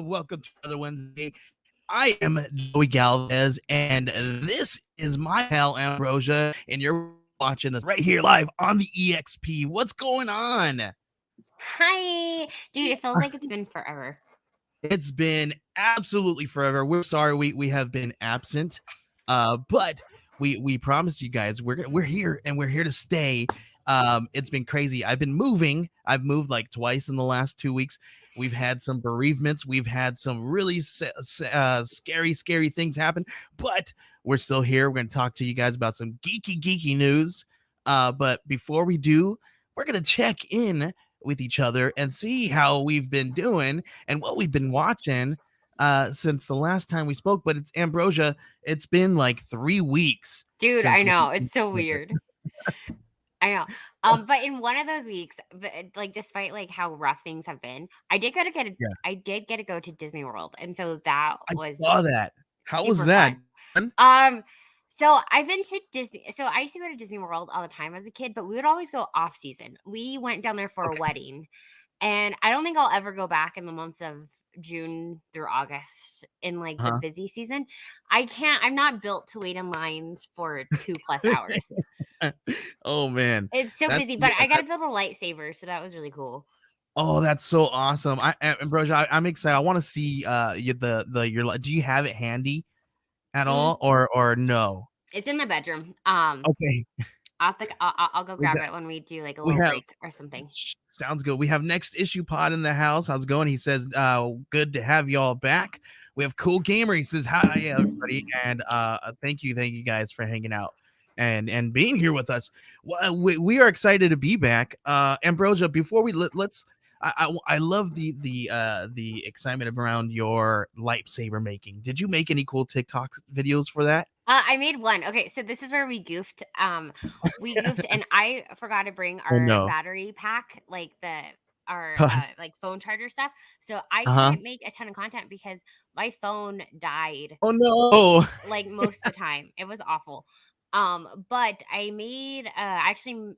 Welcome to another Wednesday. I am Joey Galvez, and this is my pal Ambrosia, and you're watching us right here live on the EXP. What's going on? Hi, dude. It feels like it's been forever. It's been absolutely forever. We're sorry we have been absent, but we promise you guys we're here and we're here to stay. It's been crazy. I've been moving. I've moved like twice in the last 2 weeks. We've had some bereavements. We've had some really scary things happen, but we're still here. We're going to talk to you guys about some geeky news. But before we do, we're going to check in with each other and see how we've been doing and what we've been watching since the last time we spoke. But it's Ambrosia. It's been like 3 weeks Dude, I since we know. spoke It's so together. weird. I know. But in one of those weeks, like despite like how rough things have been, Yeah, I did get to go to Disney World. And so that I was saw that. How was super that? fun. Fun? Um, so I've been to Disney. So I used to go to Disney World all the time as a kid, but we would always go off season. We went down there for a Okay. wedding. And I don't think I'll ever go back in the months of June through August in like the Uh-huh. busy season. I'm not built to wait in lines for 2+ hours. Oh man, It's so that's busy, but yeah, I got to build that's a lightsaber, so that was really cool. oh, that's so awesome. Ambrosia, I'm excited. I want to see your. Do you have it handy at Mm, all, or no? it's in the bedroom. Okay, I'll go we grab got it when we do like a we little have. break or something. Sounds good. We have Next Issue Pod in the house. How's it going? He says, good to have y'all back. We have Cool Gamer. He says, hi, everybody. And thank you guys for hanging out and being here with us. Well, we are excited to be back. Ambrosia, before let's I love the excitement around your lightsaber making. Did you make any cool TikTok videos for that? I made one. Okay, so this is where we goofed. We goofed, and I forgot to bring Oh our no. battery pack, like our like phone charger stuff. So I Uh-huh. couldn't make a ton of content because my phone died Oh no. like most of the time. It was awful. But I actually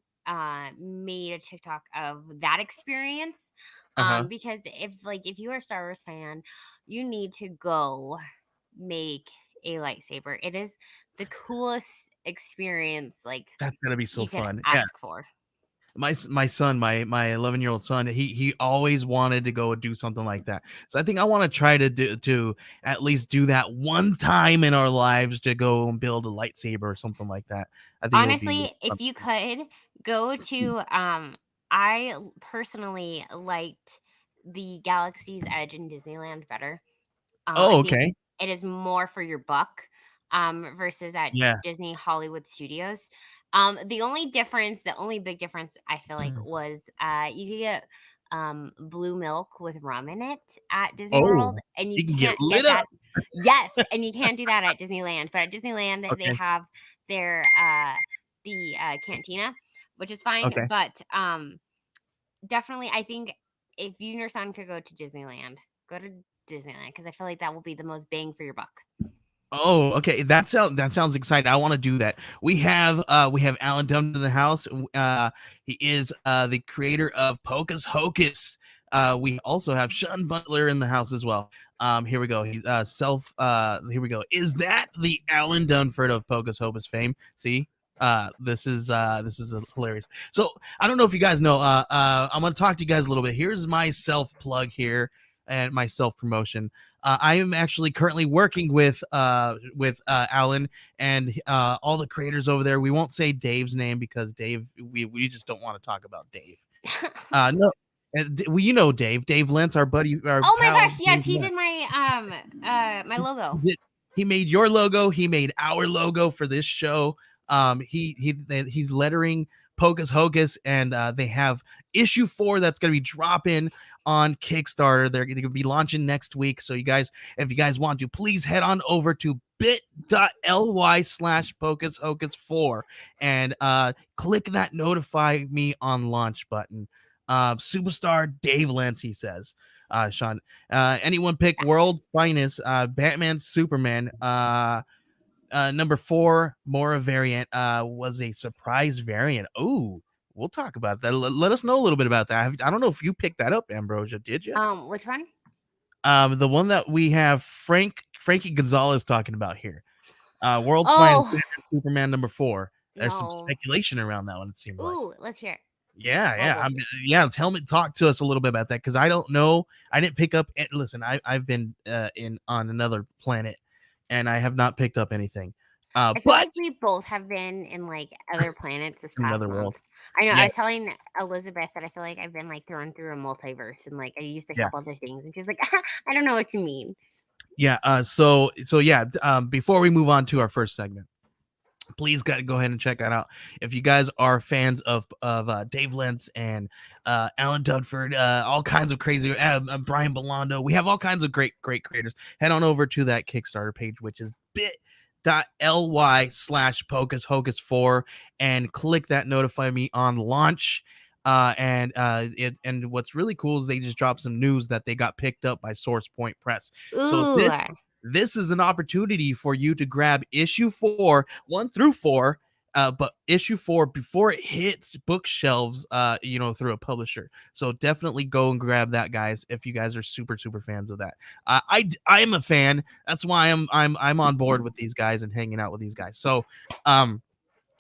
made a TikTok of that experience. Uh-huh. Because if you are a Star Wars fan, you need to go make a lightsaber. It is the coolest experience like That's gonna be so you could fun. Yeah. ask for. My son, my 11-year-old son, he always wanted to go do something like that. So I think I want to try to at least do that one time in our lives, to go and build a lightsaber or something like that. I think it would be really Honestly, if fun. you could go to personally liked the Galaxy's Edge in Disneyland better. Oh, I think okay. it is more for your buck versus at Yeah. Disney Hollywood Studios. The only big difference I feel like was you could get blue milk with rum in it at Disney World, Oh, and you you can get can't lit get up. that. Yes, and you can't do that at Disneyland. But at Disneyland, they Okay. have their the cantina, which is fine. Okay. But definitely, I think if you and your son could go to Disneyland because I feel like that will be the most bang for your buck. Oh, okay. That sounds exciting. I want to do that. We have Alan Dunn in the house. He is the creator of Pocus Hocus. We also have Sean Butler in the house as well. Here we go. He's here we go. Is that the Alan Dunford of Pocus Hocus fame? See? This is hilarious. So I don't know if you guys know. I'm gonna talk to you guys a little bit. Here's my self plug here and my self promotion. I am actually currently working with Alan and all the creators over there. We won't say Dave's name because Dave, we just don't want to talk about Dave. No, well, you know Dave Lentz, our buddy, our Oh my pal. gosh, yes, he did my logo. He made your logo. He made our logo for this show. He's lettering Pocus Hocus, and they have issue 4 that's going to be dropping on Kickstarter. They're going to be launching next week. So you guys, if you guys want to, please head on over to bit.ly/Pocus Hocus 4 and click that notify me on launch button. Superstar Dave Lentz, he says. Sean, anyone pick world's finest, Batman, Superman, number 4 Mora variant was a surprise variant. Oh, we'll talk about that. Let us know a little bit about that. I don't know if you picked that up, Ambrosia. Did you? Which one? The one that we have Frankie Gonzalez talking about here. World's Finest Oh Superman #4. There's some no. speculation around that one, it seems like. Ooh, let's hear it. Yeah, What yeah. was Yeah, tell me, talk to us a little bit about that, because I don't know. I didn't pick up it. Listen, I've been in on another planet, and I have not picked up anything. I feel But like we both have been in like other planets this in past another month. world. I know. I was Yes. telling Elizabeth that I feel like I've been like thrown through a multiverse and like I used a Yeah. couple other things, and she's like, I don't know what you mean. Yeah. So yeah. Before we move on to our first segment, please go ahead and check that out. If you guys are fans of Dave Lentz and Alan Dunford, all kinds of crazy Brian Belando, we have all kinds of great creators. Head on over to that Kickstarter page, which is bit.ly/Pocus Hocus 4, and click that notify me on launch. And what's really cool is they just dropped some news that they got picked up by Source Point Press. So Ooh. this is an opportunity for you to grab issue 4, 1 through 4, but issue 4 before it hits bookshelves, through a publisher. So definitely go and grab that, guys, if you guys are super fans of that. I am a fan. That's why I'm on board with these guys and hanging out with these guys. So,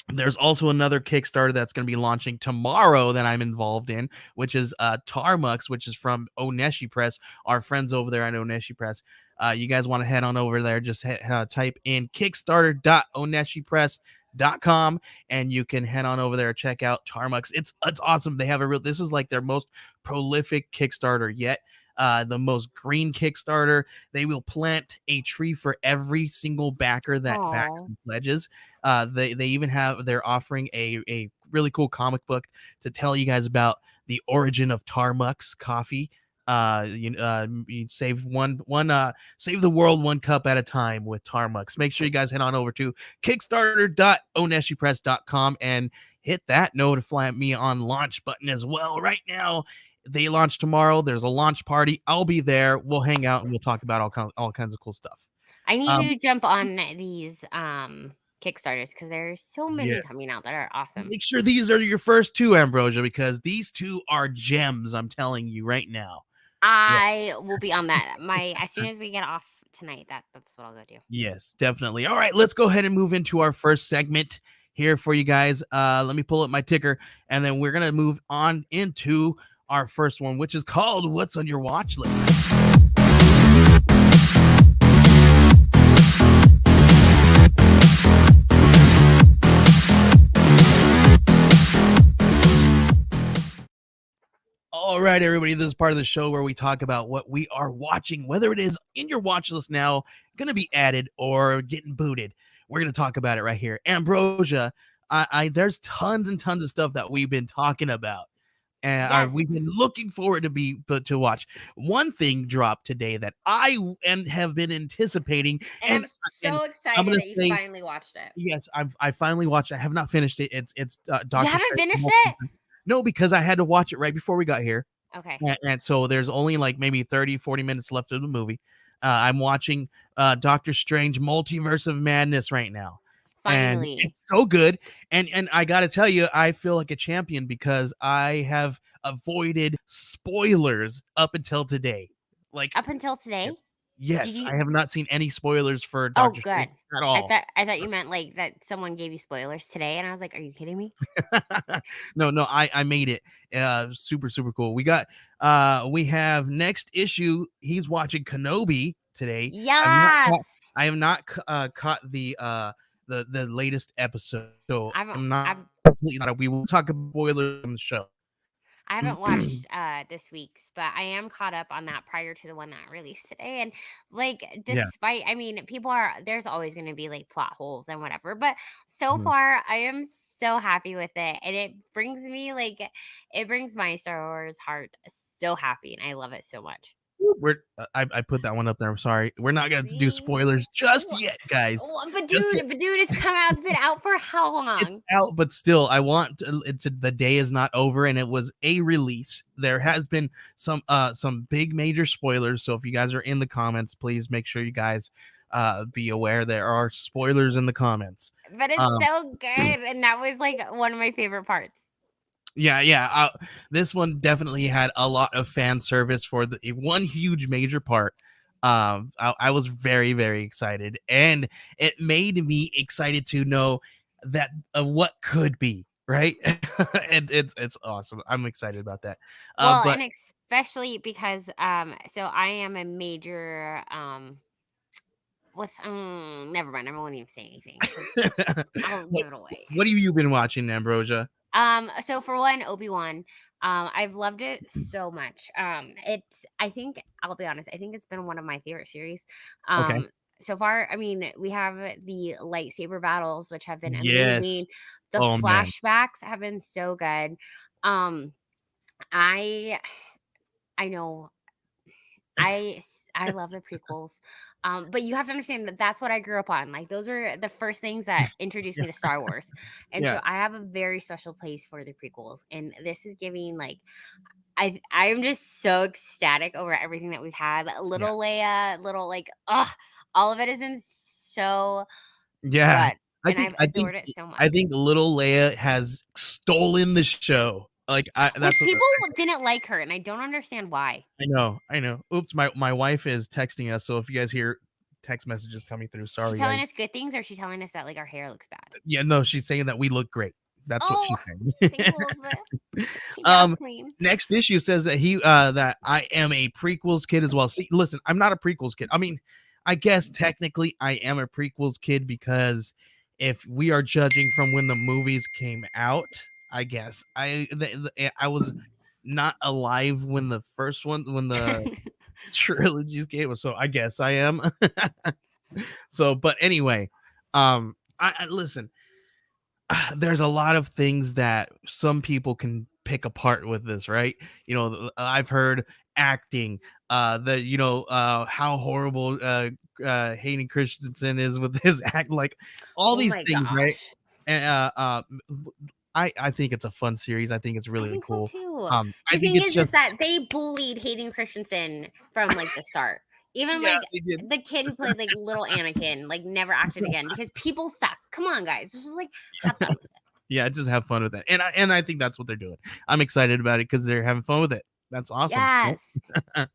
there's also another Kickstarter that's going to be launching tomorrow that I'm involved in, which is Tarmux, which is from Oneshi Press, our friends over there at Oneshi Press. You guys want to head on over there, just type in kickstarter.oneshipress.com, and you can head on over there and check out Tarmux. It's awesome. They have this is like their most prolific Kickstarter yet. The most green Kickstarter. They will plant a tree for every single backer that backs Oh. and pledges. They even they're offering a really cool comic book to tell you guys about the origin of Tarmux coffee. You save save the world one cup at a time with Tarmux. Make sure you guys head on over to kickstarter.oneshipress.com and hit that notify me on launch button as well. Right now, they launch tomorrow. There's a launch party. I'll be there. We'll hang out and we'll talk about all kinds of cool stuff. I need Um, to jump on these Kickstarters because there's so yeah. many coming out that are awesome. Make sure these are your first two, Ambrosia, because these two are gems. I'm telling you right now. Yes. I will be on that. As soon as we get off tonight, that's what I'll go do. Yes, definitely. All right, let's go ahead and move into our first segment here for you guys. Let me pull up my ticker, and then we're gonna move on into our first one, which is called "What's on Your Watch List." All right, everybody, this is part of the show where we talk about what we are watching, whether it is in your watch list now, going to be added, or getting booted. We're going to talk about it right here. Ambrosia, there's tons and tons of stuff that we've been talking about, and Yes, we've been looking forward to watch. One thing dropped today that have been anticipating, and and I'm and so I'm excited going that to you say finally watched it. yes, I finally watched it. I have not finished it. It's You Doctor haven't Strange. finished it? No, because I had to watch it right before we got here. Okay, And so there's only like maybe 30-40 minutes left of the movie. I'm watching Doctor Strange Multiverse of Madness right now. And finally. it's so good. And I got to tell you, I feel like a champion because I have avoided spoilers up until today. Like, Up until today? Did yes, you? I have not seen any spoilers for Oh, Doctor Strange good. at I all. thought I thought you meant like that someone gave you spoilers today, and I was like, "Are you kidding me?" No, I made it. Super cool. We have next issue. He's watching Kenobi today. Yes, I have not caught the latest episode, so I've I'm not I've completely not. We will talk about spoilers on the show. I haven't watched this week's, but I am caught up on that prior to the one that released today. And like, Yeah. despite, I mean, there's always going to be like plot holes and whatever, but so Mhm. far, I am so happy with it, and it brings my Star Wars heart so happy, and I love it so much. I put that one up there. I'm sorry. We're not going to do See? spoilers just Wha- yet, guys. But Just yet. dude, it's come out. It's been out for how It's long? out, but still, I want it's the day is not over, and it was a release. There has been some big major spoilers, so if you guys are in the comments, please make sure you guys be aware there are spoilers in the comments. But it's Um, so good, and that was like one of my favorite parts. Yeah. This one definitely had a lot of fan service for the one huge major part. I was very, very excited, and it made me excited to know that what could be right, and it's awesome. I'm excited about that. Well, But and especially because so I am a major with never mind, I won't even say anything because I'll what give it away. what have you been watching, Ambrosia? So for one, Obi-Wan, I've loved it so much. It's I think I'll be honest, I think it's been one of my favorite series. Okay. So far, I mean, we have the lightsaber battles, which have been Yes. amazing. The Oh man. flashbacks have been so good. Um, I I know I love the prequels. But you have to understand that that's what I grew up on. Like those are the first things that introduced Yeah. me to Star Wars. And Yeah. so I have a very special place for the prequels. And this is giving like I'm just so ecstatic over everything that we've had. Yeah. Little Leia, little like all of it has been so Yeah. good. I And think I've I think adored it so much. I think little Leia has stolen the show. Like that's Which what people didn't like her, and I don't understand why. I know. I know. Oops, my wife is texting us, so if you guys hear text messages coming through, Is she sorry telling guys. us good things or is she telling us that like our hair looks bad? Yeah, no, she's saying that we look great. That's what Oh, she's saying. thanks, Elizabeth. Keep your house um clean. Next issue says that that I am a prequels kid as well. See, listen, I'm not a prequels kid. I mean, I guess technically I am a prequels kid because if we are judging from when the movies came out, I guess I was not alive when the first one when the trilogies came, so I guess I am. So, but anyway, I listen. There's a lot of things that some people can pick apart with this, right? I've heard acting, how horrible Hayden Christensen is with his act, like all Oh these my things, right? gosh. And I think it's a fun series. I think it's I really think so cool. too. I The think thing it's is just that they bullied Hayden Christensen from like the start. Even yeah, like they did. the kid who played like little Anakin, like never acted again because people suck. Come on, guys. Just like have fun with it. Yeah, just have fun with it. And I think that's what they're doing. I'm excited about it because they're having fun with it. That's awesome. Yes.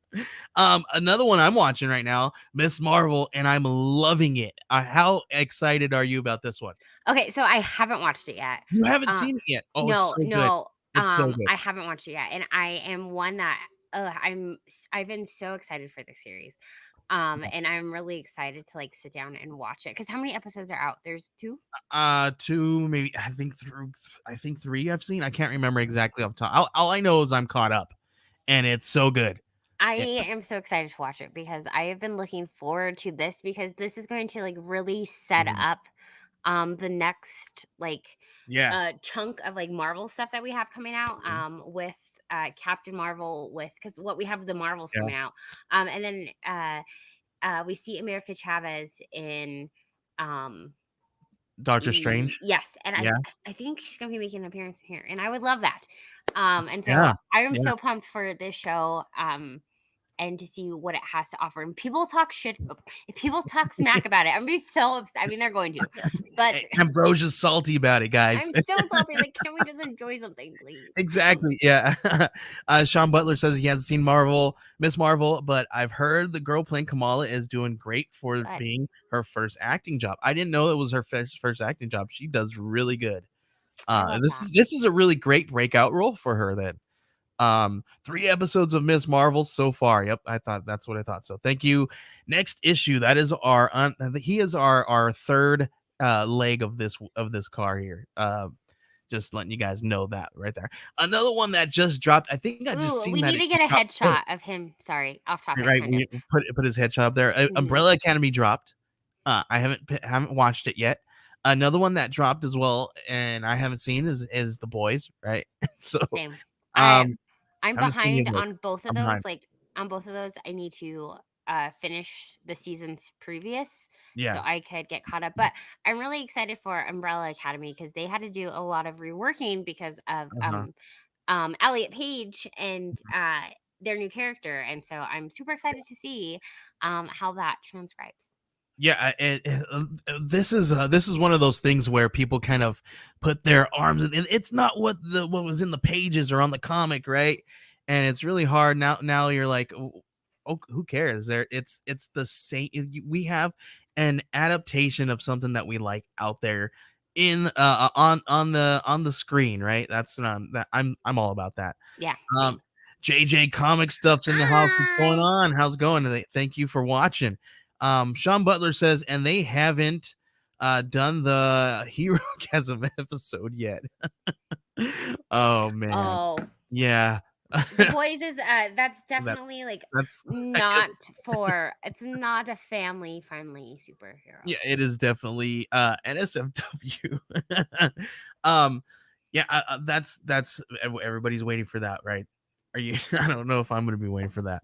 Another one I'm watching right now, Miss Marvel, and I'm loving it. How excited are you about this one? Okay, so I haven't watched it yet. You haven't Uh seen it yet. Oh, it's no, so good. no. It's so good. I haven't watched it yet, and I am one that I've been so excited for this series. And I'm really excited to like sit down and watch it. Because how many episodes are out? There's two. Two, maybe I think three I've seen. I can't remember exactly off the top. All I know is I'm caught up, and it's so good. I Yeah. am so excited to watch it because I have been looking forward to this because this is going to like really set Mhm. up the next like Yeah. chunk of like Marvel stuff that we have coming out Mhm. with Captain Marvel with because what we have the Marvels Yeah. coming out and then we see America Chavez in um Doctor Strange. yes, and Yeah. I think she's gonna be making an appearance here, and I would love that. And so Yeah. I am Yeah. so pumped for this show. And to see what it has to offer. And people talk shit. If people talk smack about it, I'm gonna be so upset. I mean, they're going to, but Ambrosia's salty about it, guys. I'm so salty. Like, can we just enjoy something, please? Exactly. Yeah. Sean Butler says he hasn't seen Miss Marvel, but I've heard the girl playing Kamala is doing great for Good. being her first acting job. I didn't know it was her first acting job. She does really good. I love This that. is a really great breakout role for her then. 3 episodes of Miss Marvel so far. Yep, I thought that's what I thought. So thank you. Next issue. That is he is our third leg of this car here. Just letting you guys know that right there. Another one that just dropped. I think I just Ooh, seen we that need it to get just a dropped. Oh, headshot of him. Sorry, off topic, right. kind of. We put his headshot up there. Mhm. Umbrella Academy dropped. I haven't watched it yet. Another one that dropped as well, and I haven't seen is The Boys. Right. So Same. I um, I'm I haven't seen any of behind those. on both of I'm those. behind. Like on both of those, I need to finish the seasons previous so Yeah. I could get caught up. But I'm really excited for Umbrella Academy because they had to do a lot of reworking because of Uh-huh. Elliot Page and their new character, and so I'm super excited to see how that transcribes. Yeah, this is one of those things where people kind of put their arms in. It's not what was in the pages or on the comic, right? And it's really hard now. Now you're like, oh, who cares? It's the same. We have an adaptation of something that we like out there in on the screen, right? That's I'm all about that. Yeah, Um, same. JJ Comic Stuff's in the house. What's going Hi. on? How's it going? Thank you for watching. Sean Butler says, and they haven't done the Hero Chasm episode yet. Oh man, Oh, yeah. The Boys is that's that definitely like that's I guess not for it's not a family friendly superhero. yeah, it is definitely NSFW. um, yeah, everybody's waiting for that, right? Are you? I don't know if I'm going to be waiting for that.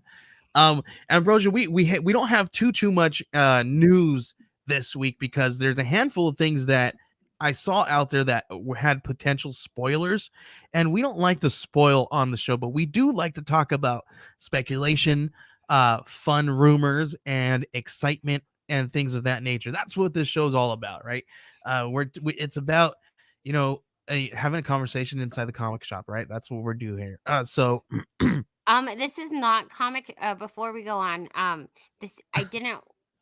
Ambrosia, we don't have too much news this week because there's a handful of things that I saw out there that had potential spoilers, and we don't like to spoil on the show, but we do like to talk about speculation, fun rumors, and excitement and things of that nature. That's what this show's all about, right? It's about you know having a conversation inside the comic shop, right? That's what we're doing here. So This is not comic. Before we go on, this I didn't.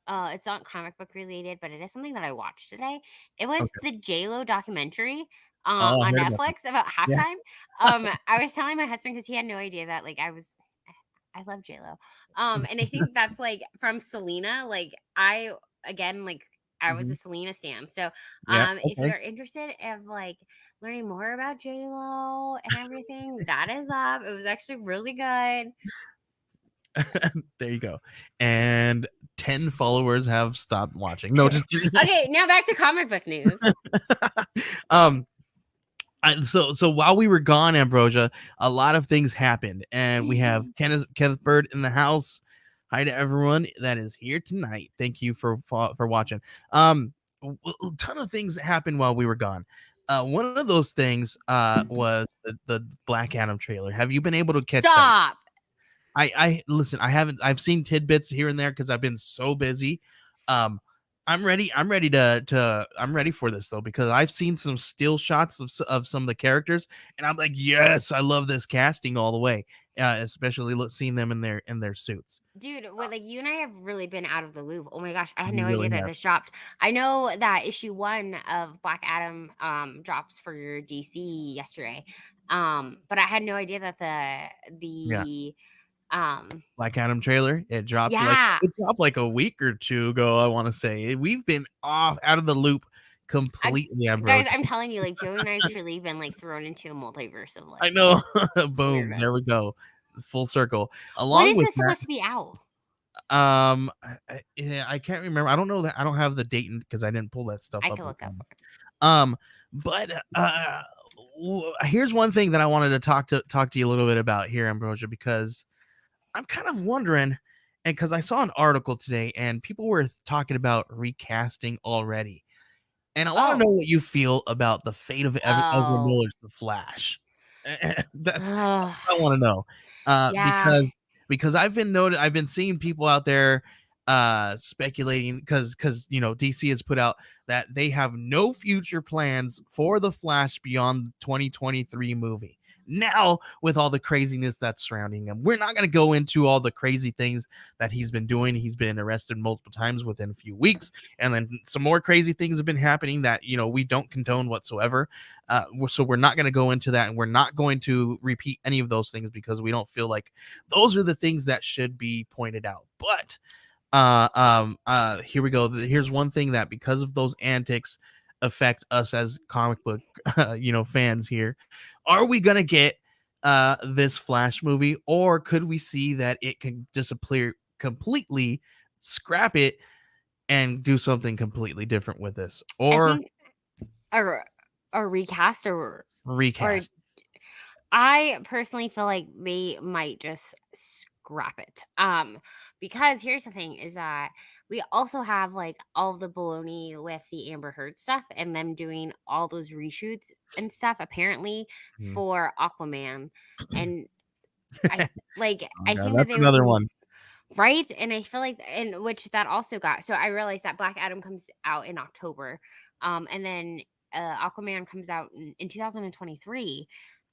It's not comic book related, but it is something that I watched today. It was okay. the Lo documentary Oh, I on heard about that. Netflix about Yeah. halftime. I was telling my husband because he had no idea that like I love Lo. And I think that's like from Selena. Like I again like I was a Mhm. Selena stan. So Yeah. if you Okay. are interested of like learning more about Lo and everything, that is up. It was actually really good. There you go. And 10 followers have stopped watching. No, just kidding. Okay, now back to comic book news. um so while we were gone, Ambrosia, a lot of things happened, and we have Kenneth Bird in the house. Hi to everyone that is here tonight. Thank you for watching. A ton of things happened while we were gone. One of those things was the Black Adam trailer. Have you been able to catch that? Stop. I listen, I've seen tidbits here and there because I've been so busy. Um, I'm ready for this though, because I've seen some still shots of some of the characters, and I'm like, yes, I love this casting all the way. Especially seeing them in their suits. Dude, what like you and I have really been out of the loop. Oh my gosh, I had We no idea really that have. this dropped. I know that issue 1 of Black Adam drops for your DC yesterday. But I had no idea that Yeah. the um Black Adam trailer. yeah. It dropped like a week or two ago, I want to say. We've been off out of the loop I, completely, guys, Ambrosia. I'm telling you, like Joey and I've truly been like thrown into a multiverse of I like know. Boom. weirdness. There we go. Full circle. When Along is with this that, supposed to be out? yeah, I can't remember. I don't know that I don't have the date because I didn't pull that stuff I up. could look up. But here's one thing that I wanted to talk to you a little bit about here, Ambrosia, because I'm kind of wondering, and because I saw an article today and people were talking about recasting already, and I want to know Oh, what you feel about the fate of Ezra oh, Miller's The Flash. That's oh, I want to know, yeah. because I've been seeing people out there speculating because DC has put out that they have no future plans for the Flash beyond the 2023 movie. Now, with all the craziness that's surrounding him, we're not going to go into all the crazy things that he's been doing. He's been arrested multiple times within a few weeks, and then some more crazy things have been happening that we don't condone whatsoever. So we're not going to go into that, and we're not going to repeat any of those things because we don't feel like those are the things that should be pointed out. But here we go. Here's one thing that, because of those antics, affect us as comic book fans here. Are we gonna get this Flash movie, or could we see that it can disappear completely, scrap it, and do something completely different with this, I or think a a recast or recast? I personally feel like they might just scrap it. Because here's the thing is that we also have like all the baloney with the Amber Heard stuff and them doing all those reshoots and stuff apparently Hmm. for Aquaman. And I Oh I god, think that that's they would another be one. Right? And I feel like, and which that also got, so I realized that Black Adam comes out in October. And then Aquaman comes out in 2023.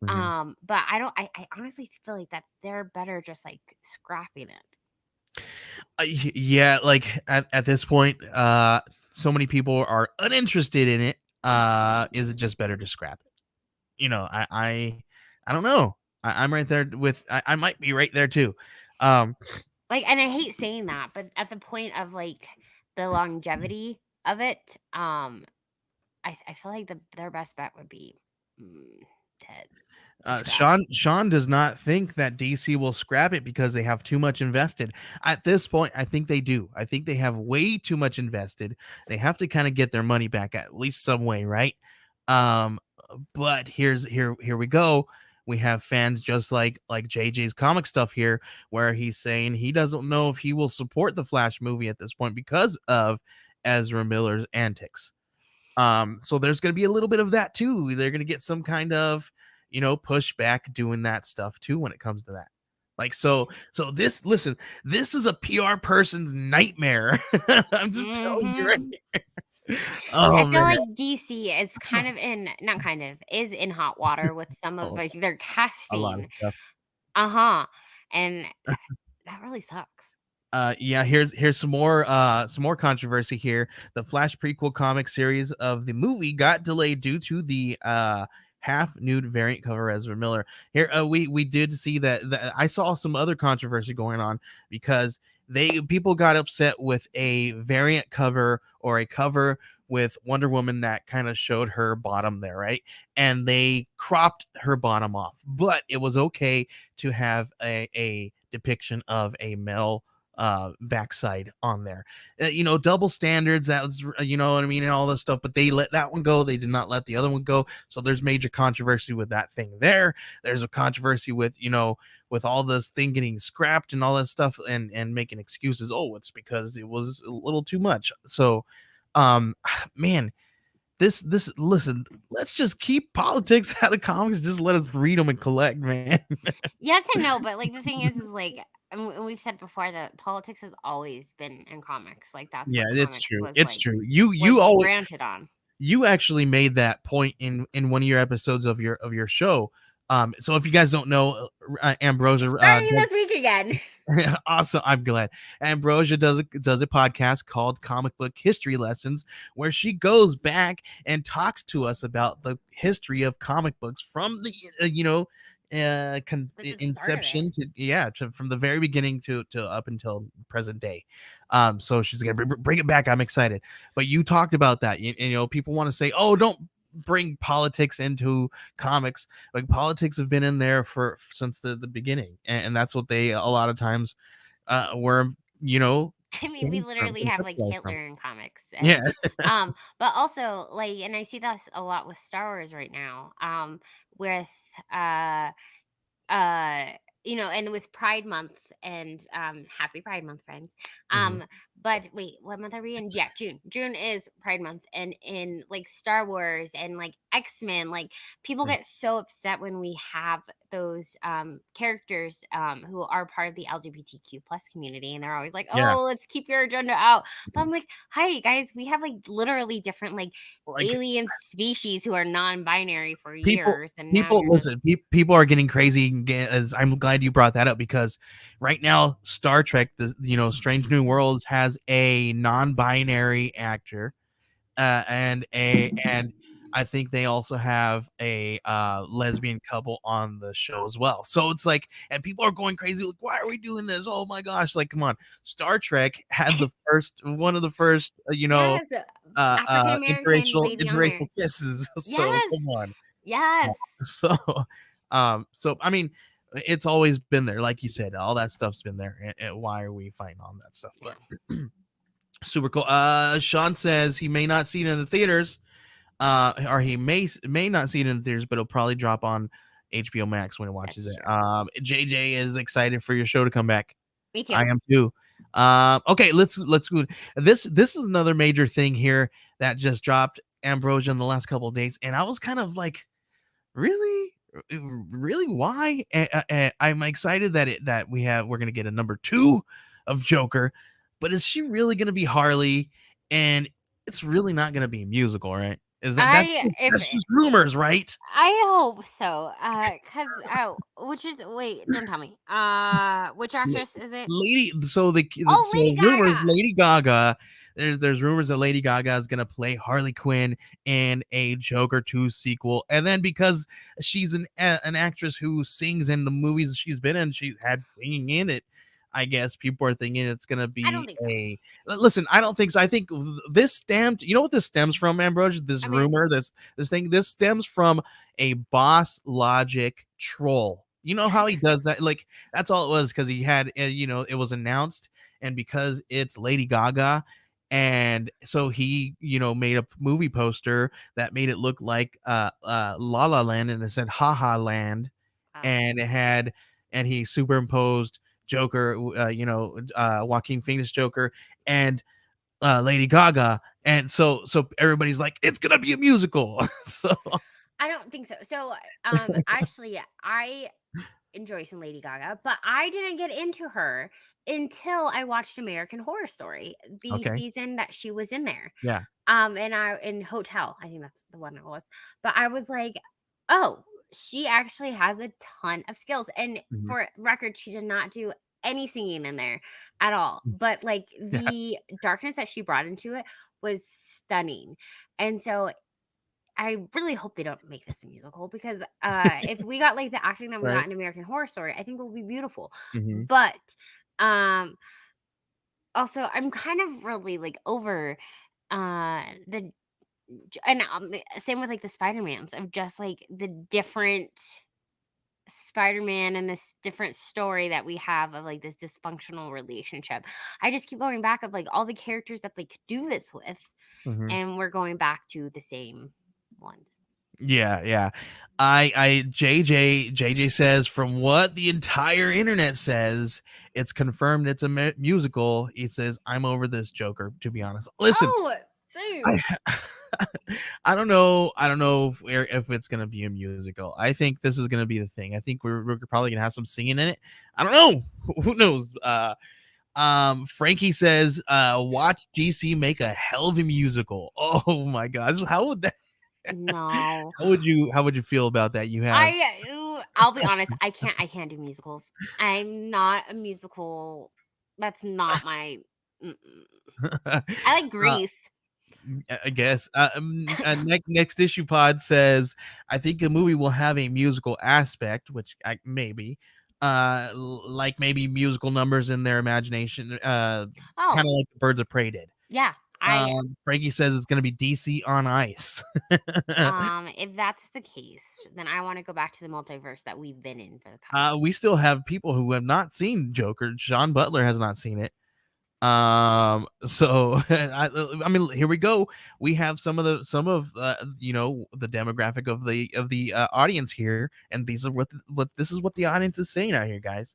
Mhm. But I honestly feel like that they're better just like scrapping it. Yeah, like at this point, so many people are uninterested in it. Is it just better to scrap it? I don't know. I'm right there with. I might be right there too. Um, Like, and I hate saying that, but at the point of like the longevity of it, I feel like their best bet would be mm, to scrap it. Sean does not think that DC will scrap it because they have too much invested. At this point, I think they do. I think they have way too much invested. They have to kind of get their money back at least some way, right? Um, but here we go. We have fans just like JJ's comic stuff here, where he's saying he doesn't know if he will support the Flash movie at this point because of Ezra Miller's antics. So there's going to be a little bit of that too. They're going to get some kind of, pushback doing that stuff too when it comes to that. Like so this listen, this is a PR person's nightmare. I'm just telling you Hmm. right. I Oh feel man. like DC is kind of in, not kind of, is in hot water with some of Oh, like their a lot of casting. stuff. Uh-huh. And that really sucks. Yeah, here's some more controversy here. The Flash prequel comic series of the movie got delayed due to the half nude variant cover Ezra Miller. Here we did see that I saw some other controversy going on because people got upset with a variant cover or a cover with Wonder Woman that kind of showed her bottom there, right? And they cropped her bottom off. But it was okay to have a depiction of a male backside on there. Double standards, that was, you know what I mean, and all this stuff, but they let that one go. They did not let the other one go. So there's major controversy with that thing there. There's a controversy with, with all this thing getting scrapped and all that stuff and making excuses. Oh, it's because it was a little too much. So man, this listen, let's just keep politics out of comics. Just let us read them and collect, man. Yes and no, but like the thing is like, and we've said before that politics has always been in comics. Like that's Yeah, what it's comics true. It's true. You was you always granted on. you actually made that point in one of your episodes of your show. So if you guys don't know, Ambrosia Starting this week again. awesome. I'm glad. Ambrosia does a podcast called Comic Book History Lessons, where she goes back and talks to us about the history of comic books from the Since it started. inception from the very beginning to up until present day. So she's gonna bring it back. I'm excited. But you talked about that. People want to say, oh, don't bring politics into comics. Like politics have been in there for since the beginning, and that's what they a lot of times were I mean, we came from, literally have like conceptualized from. Hitler in comics, and Yeah. but also like, and I see that a lot with Star Wars right now. With uh uh and with Pride Month, and happy Pride Month, friends. Mhm. But wait, what month are we in? Yeah, June is Pride Month, and in like Star Wars and like X-Men, like people Mm. get so upset when we have those characters who are part of the LGBTQ plus community, and they're always like, Yeah. oh, let's keep your agenda out. But Mhm. I'm like, hi guys, we have like literally different like Like alien species who are non-binary for people years, and now people you're just listen, people are getting crazy as I'm glad you brought that up because right now Star Trek, the Strange New Worlds has a non-binary actor, and I think they also have a lesbian couple on the show as well. So it's like, and people are going crazy, like, why are we doing this? Oh my gosh, like, come on. Star Trek had one of the first, yes, African American lady on interracial there. kisses. So Yes, come on. yes, So so I mean, it's always been there, like you said, all that stuff's been there. And why are we fighting on that stuff? yeah. But super cool. Sean says he may not see it in the theaters, or he may not see it in the theaters, but it'll probably drop on HBO Max when he watches That's it. true. JJ is excited for your show to come back. Me I too. am too. Okay, let's go. This is another major thing here that just dropped, Ambrosia, in the last couple of days, and I was kind of like, really. Really, why? I'm excited that we're gonna get a number two of Joker, but is she really going to be Harley? And it's really not going to be a musical, right? Is that I if that's just rumors, right? I hope so. Cause which is wait, don't tell me. Which actress is it? Lady, Oh, Lady so rumors, Gaga. Lady Gaga. There's rumors that Lady Gaga is gonna play Harley Quinn in a Joker 2 sequel, and then because she's an actress who sings in the movies she's been in, she had singing in it. I guess people are thinking it's gonna I don't be think so. listen. I don't think so. I think this stemmed. You know what this stems from, Ambrose? This I mean, rumor, this thing. This stems from a Boss Logic troll. You know how he does that? Like that's all it was because he had, it was announced, and because it's Lady Gaga, and so he, made a movie poster that made it look like La La Land, and it said Ha Ha Land, oh, and and he superimposed Joker, Joaquin Phoenix Joker, and Lady Gaga, and so everybody's like, it's gonna be a musical. So I don't think so. So, actually, I enjoy some Lady Gaga, but I didn't get into her until I watched American Horror Story, the okay, season that she was in there. yeah. And I in Hotel, I think that's the one it was. But I was like, oh, she actually has a ton of skills. And Mhm. for record, she did not do any singing in there at all. But like Yeah. the darkness that she brought into it was stunning. And so I really hope they don't make this a musical because if we got like the acting that we got Right. in American Horror Story, I think it would be beautiful. Mhm. But um also I'm kind of really like over the and same with like the Spider-Mans of just like the different Spider-Man and this different story that we have of like this dysfunctional relationship. I just keep going back of like all the characters that they could do this with, Mhm. and we're going back to the same ones. Yeah, yeah. JJ says from what the entire internet says, it's confirmed it's a musical. He says, I'm over this Joker, to be honest. Listen, Oh, dude. I I don't know if it's gonna be a musical. I think this is gonna be the thing. I think we're probably gonna have some singing in it. I don't know. Who knows? Frankie says, watch DC make a hell of a musical. Oh my gosh. How would that No. how would you feel about that? You have I'll be honest, I can't do musicals. I'm not a musical. That's not my mm-mm. uh, I like Grease. I guess. Next issue pod says, I think the movie will have a musical aspect, which maybe, like maybe musical numbers in their imagination, kind Oh, of like the Birds of Prey did. yeah. I Frankie says it's going to be DC on Ice. if that's the case, then I want to go back to the multiverse that we've been in for the past. We still have people who have not seen Joker. Sean Butler has not seen it. So I mean, here we go. We have the demographic of the audience here, and these are what this is what the audience is saying out here, guys.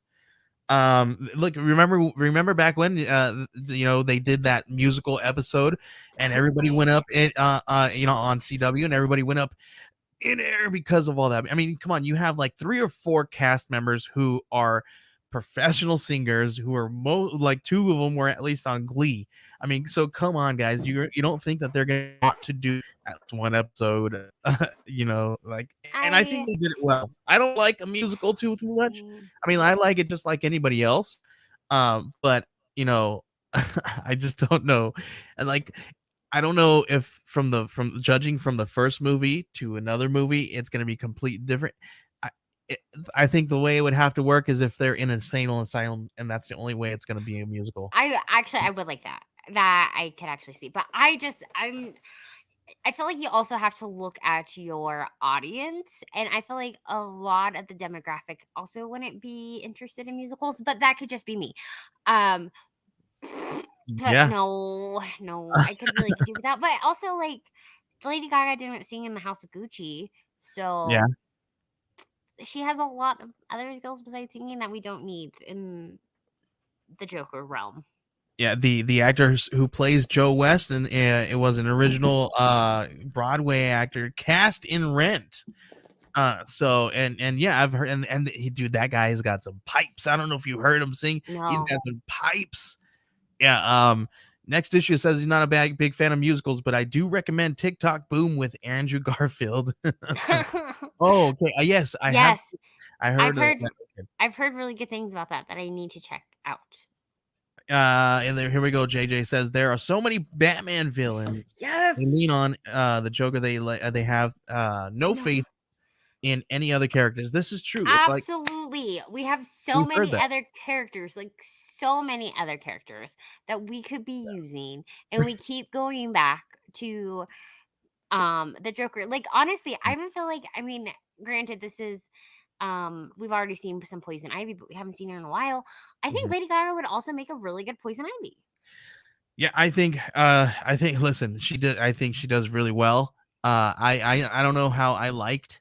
Look, remember back when they did that musical episode, and everybody Wait. went up on CW, and everybody went up in air because of all that. I mean, come on, you have like 3 or 4 cast members who are professional singers who are like 2 of them were at least on Glee. I mean, so come on, guys, you don't think that they're gonna want to do that one episode, like, and I think I they did it well. I don't like a musical too much. mm, I mean, I like it just like anybody else, but I just don't know, and like I don't know if from judging from the first movie to another movie, it's going to be complete different. I, it, I think the way it would have to work is if they're in a insane asylum, and that's the only way it's going to be a musical. I would like that. That I could actually see. But I feel like you also have to look at your audience, and I feel like a lot of the demographic also wouldn't be interested in musicals, but that could just be me. Um, but Yeah, no, I could really could do without. But also, like Lady Gaga didn't sing in the House of Gucci, yeah, so she has a lot of other skills besides singing that we don't need in the Joker realm. yeah. The actor who plays Joe West, and it was an original Broadway actor cast in Rent. So and yeah, I've heard and he, dude, that guy's got some pipes. I don't know if you heard him sing. He's No. got some pipes. Yeah. Next issue says he's not a big fan of musicals, but I do recommend TikTok Boom with Andrew Garfield. Oh, okay. Yes, I have. Yes, I I've heard of heard that. I've heard really good things about that I need to check out. And then here we go. JJ says there are so many Batman villains. Yes. They lean on the Joker. They have no No. faith in any other characters. This is true. Like Absolutely. We have so we've heard many that. other characters, like so many other characters that we could be using, and we keep going back to the Joker. Like honestly, I even feel like, I mean, granted this is we've already seen some Poison Ivy, but we haven't seen her in a while. I think Mhm. Lady Gaga would also make a really good Poison Ivy. Yeah, I think listen, she did I think she does really well. I don't know how I liked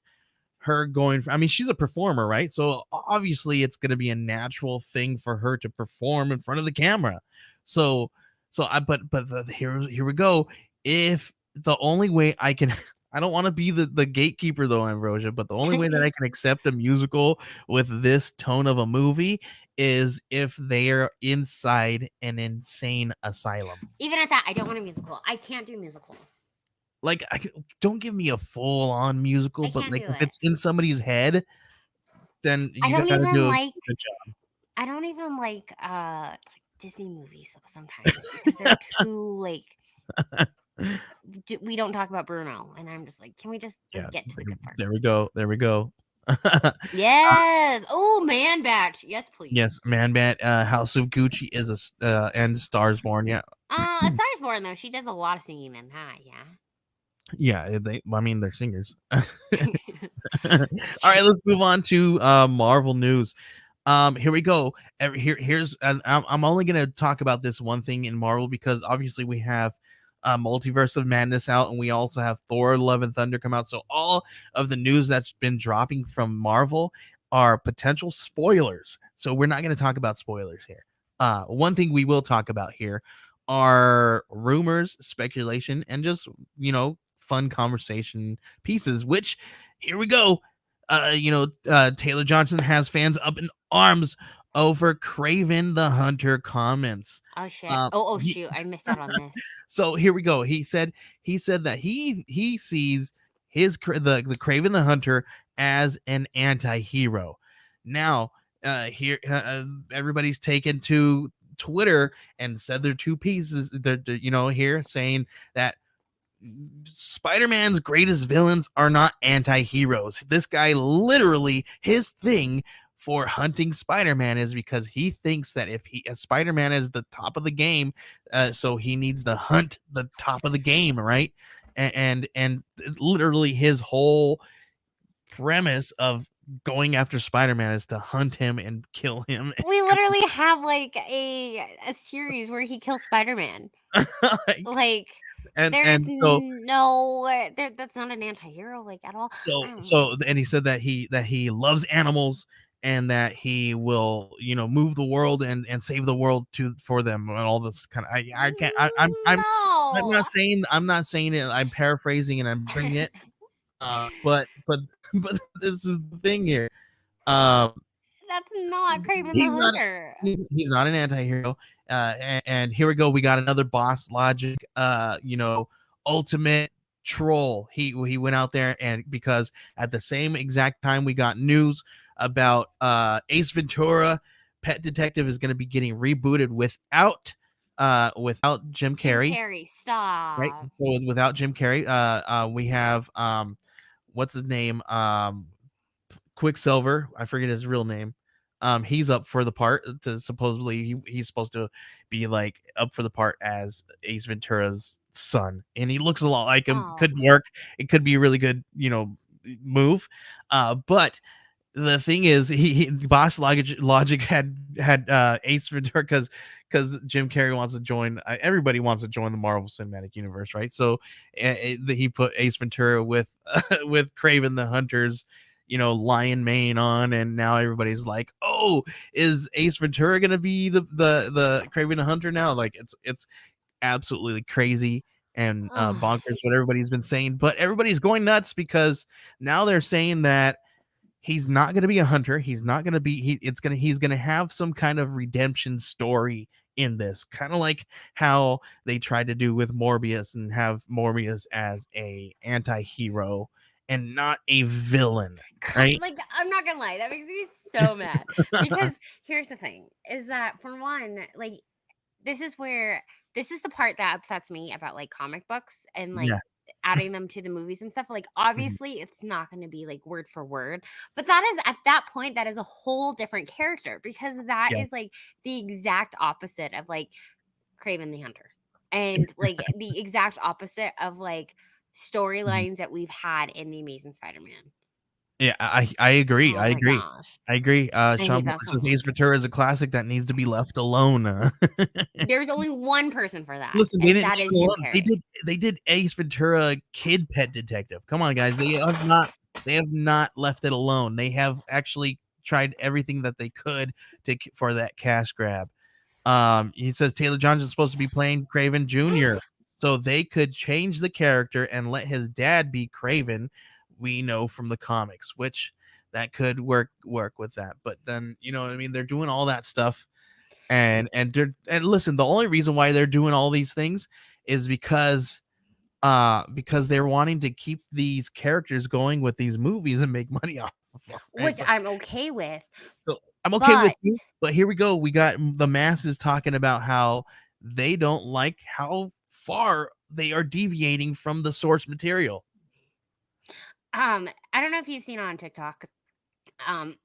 her going I mean, she's a performer, right? So obviously it's going to be a natural thing for her to perform in front of the camera. So here we go. If the only way I can I don't want to be the gatekeeper though, Ambrosia, but the only way that I can accept a musical with this tone of a movie is if they're inside an insane asylum. Even at that, I don't want a musical. I can't do musical. Like, don't give me a full on musical, I but can't like do if it. it's in somebody's head, then I you don't gotta even do a like good job. I don't even like Disney movies sometimes because they're too like we don't talk about Bruno, and I'm just like, can we just Yeah, get to the good part? there we go. There we go. Yes. Oh, Man Batch. Yes, please. Yes, Man Bat, House of Gucci is and Stars Born. Yeah, A Star is Born though. She does a lot of singing in that. Yeah. yeah. I mean, they're singers. All right, let's move on to Marvel news. Here we go. Here's and I'm only gonna talk about this one thing in Marvel because obviously we have Multiverse of Madness out, and we also have Thor: Love and Thunder come out. So all of the news that's been dropping from Marvel are potential spoilers. So we're not gonna talk about spoilers here. One thing we will talk about here are rumors, speculation, and just fun conversation pieces. Which here we go. Taylor Johnson has fans up in arms over Kraven the Hunter comments. Oh shit. Um, Oh he- shoot. I missed out on this. so here we go. He said that he sees the Kraven the Hunter as an anti-hero. Now, here everybody's taken to Twitter and said their two pieces. They're here saying that Spider-Man's greatest villains are not anti-heroes. This guy literally his thing for hunting Spider-Man is because he thinks that if Spider-Man is the top of the game, so he needs to hunt the top of the game, right? And literally his whole premise of going after Spider-Man is to hunt him and kill him. We literally have like a series where he kills Spider-Man. Like there is and so no that's not an anti-hero like at all. I don't know. and he said that he loves animals and that he will move the world and save the world for them and all this kind of I can't I'm No. not saying it, I'm paraphrasing and I'm bringing it but but this is the thing here. um That's not Kraven the he's not Hunter. he's not an anti-hero. And here we go, we got another Boss Logic ultimate troll. He went out there, and because at the same exact time we got news about Ace Ventura Pet Detective is going to be getting rebooted without Jim Carrey. Carrey, Right, stop. so without Jim Carrey, we have what's his name, Quicksilver, I forget his real name. He's up for the part to supposedly he's supposed to be like up for the part as Ace Ventura's son, and he looks a lot like him. Oh. Could work. It could be a really good, move. But the thing is, he Boss Logic had Ace Ventura because Jim Carrey wants to join. Everybody wants to join the Marvel Cinematic Universe, right? So he put Ace Ventura with with Kraven the Hunter's lion mane on, and now everybody's like, oh, is Ace Ventura gonna be the Kraven the Hunter now? Like it's absolutely crazy. and Oh, bonkers what everybody's been saying, but everybody's going nuts because now they're saying that he's not going to be a hunter. He's not going to be he's going to have some kind of redemption story in this. Kind of like how they tried to do with Morbius and have Morbius as a anti-hero and not a villain, right? like I'm not gonna lie, that makes me so mad because here's the thing: is that for one, like this is where this is the part that upsets me about like comic books and like Yeah. adding them to the movies and stuff. Like Mhm. obviously it's not going to be like word for word, but that is at that point that is a whole different character because that Yeah. is like the exact opposite of like Kraven the Hunter. And like the exact opposite of like Mhm. storylines that we've had in the Amazing Spider-Man. Yeah, I agree. Oh I my agree. gosh. I agree. I Sean hate Parker that so says Ace much. Ventura is a classic that needs to be left alone. There's only one person for that, Listen, they and didn't that leave is it Jim alone. Carrey. They did Ace Ventura Kid Pet Detective. Come on, guys. They have not left it alone. They have actually tried everything that they could for that cash grab. He says Taylor Johnson's supposed to be playing Craven Jr. So they could change the character and let his dad be Craven. We know from the comics, which that could work with that. But then you know what I mean. They're doing all that stuff, and listen. The only reason why they're doing all these things is because they're wanting to keep these characters going with these movies and make money off of them, right? Which I'm okay with, So I'm okay with but you, but here we go. We got the masses talking about how they don't like how far they are deviating from the source material. I don't know if you've seen on TikTok, um,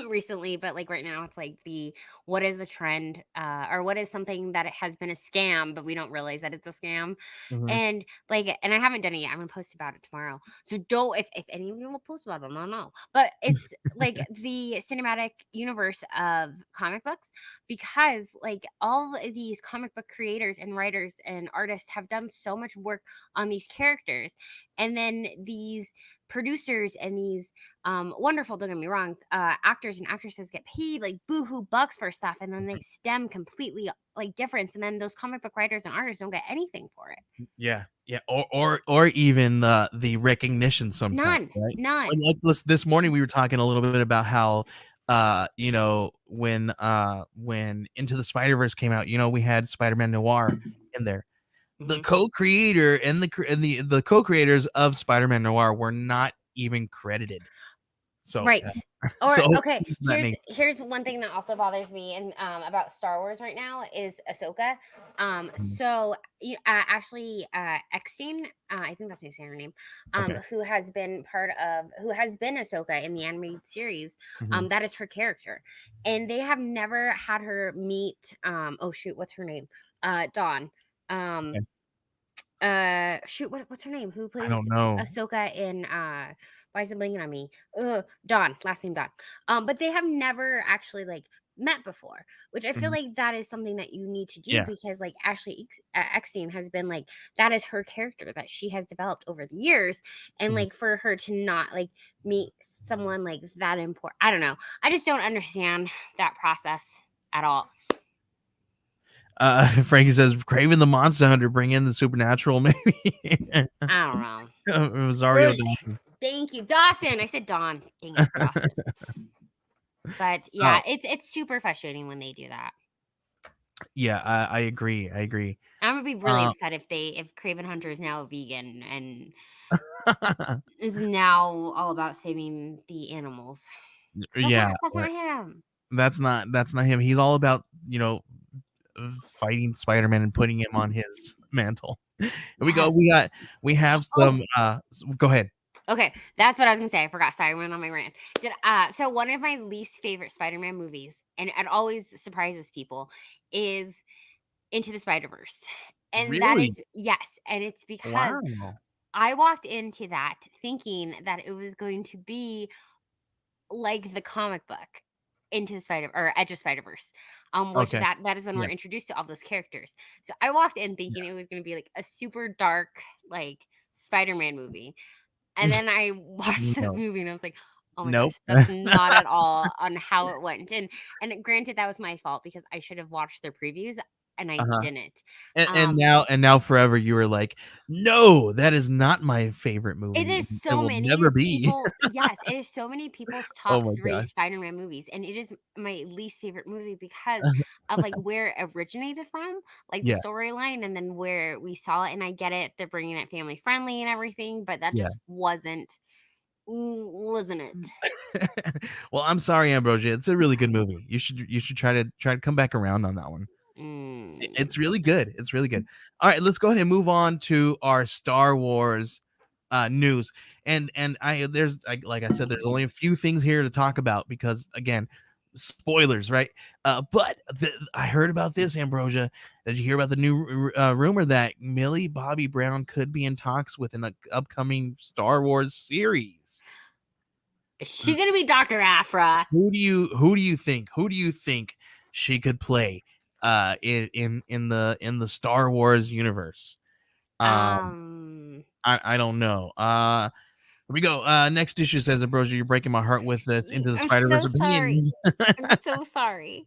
recently, but like right now, it's like the what is a trend, or what is something that it has been a scam, but we don't realize that it's a scam. Mhm. And like, and I haven't done it yet. I'm gonna post about it tomorrow. So don't if any of you will post about it, I don't know. But it's like the cinematic universe of comic books because like all of these comic book creators and writers and artists have done so much work on these characters, and then these producers and these wonderful, don't get me wrong, actors and actresses get paid like boohoo bucks for stuff, and then they stem completely like difference, and then those comic book writers and artists don't get anything for it. Yeah, yeah, or even the recognition sometimes, None, right? none. Like this morning we were talking a little bit about how you know when Into the Spider-Verse came out, you know, we had Spider-Man Noir in there. The Hmm. co-creator and the co-creators of Spider-Man Noir were not even credited. So Right. Or so okay, things of that here's nature. here's one thing that also bothers me and about Star Wars right now is Ahsoka. Mhm. So Ashley Eckstein, I think that's her name, Okay. who has been Ahsoka in the animated series. Mhm. That is her character, and they have never had her meet. Oh shoot, what's her name? Dawn. Um, Okay. shoot, what's her name? Who I plays don't know. Ahsoka in why is it blanking on me? Ugh, Dawn, last name Dawn. But they have never actually like met before, which I feel Mhm. like that is something that you need to do Yeah. because like Eckstein has been like that is her character that she has developed over the years, and Mhm. like for her to not like meet someone like that important, I don't know. I just don't understand that process at all. Frankie says Craven the Monster Hunter, bring in the supernatural maybe. I don't know. Rosario Ugh, Dawson. thank you, Dawson. I said Dawn. Dang it, Dawson. But yeah, Oh, it's super frustrating when they do that. yeah, I agree. I agree. I'm gonna be really Um, upset if Craven Hunter is now a vegan and is now all about saving the animals. 'Cause yeah, that's not him. that's not him. He's all about, you know, fighting Spider-Man and putting him on his mantle. Here we go. Yes. We have Oh, some go ahead. okay. That's what I was gonna say. I forgot. Sorry, I went on my rant. So one of my least favorite Spider-Man movies, and it always surprises people, is Into the Spider-Verse. And that Really? is yes, and it's because Wow. I walked into that thinking that it was going to be like the comic book Into the Spider or Edge of Spider-Verse, which Okay. that is when we're Yeah. introduced to all those characters. So I walked in thinking it was gonna be like a super dark, like Spider-Man movie. And then I watched this No. movie and I was like, "Oh my Nope. gosh, that's not at all on how it went." And granted that was my fault because I should have watched their previews. and I Uh-huh. didn't. And Um, now forever you were like, "No, that is not my favorite it movie. is It so will many never be." people, yes, it is so many people's Oh top my 3 gosh. Spider-Man movies, and it is my least favorite movie because of, like, where it originated from, like, the Yeah, storyline, and then where we saw it, and I get it, they're bringing it family friendly and everything, but that yeah. just wasn't it. Well, I'm sorry, Ambrosia. It's a really good movie. You should try to come back around on that one. Mm. It's really good. It's really good. All right, let's go ahead and move on to our Star Wars news. And I there's like I said, there's only a few things here to talk about because again, spoilers, right? But I heard about this, Ambrosia. Did you hear about the new rumor that Millie Bobby Brown could be in talks with an upcoming Star Wars series? Is she gonna be Dr. Aphra? Who do you think she could play in the Star Wars universe? Um Um, I don't know. Here we go. Next issue says, Ambrosia, you're breaking my heart with this Into the I'm Spider Verse so sorry. opinions. I'm so sorry.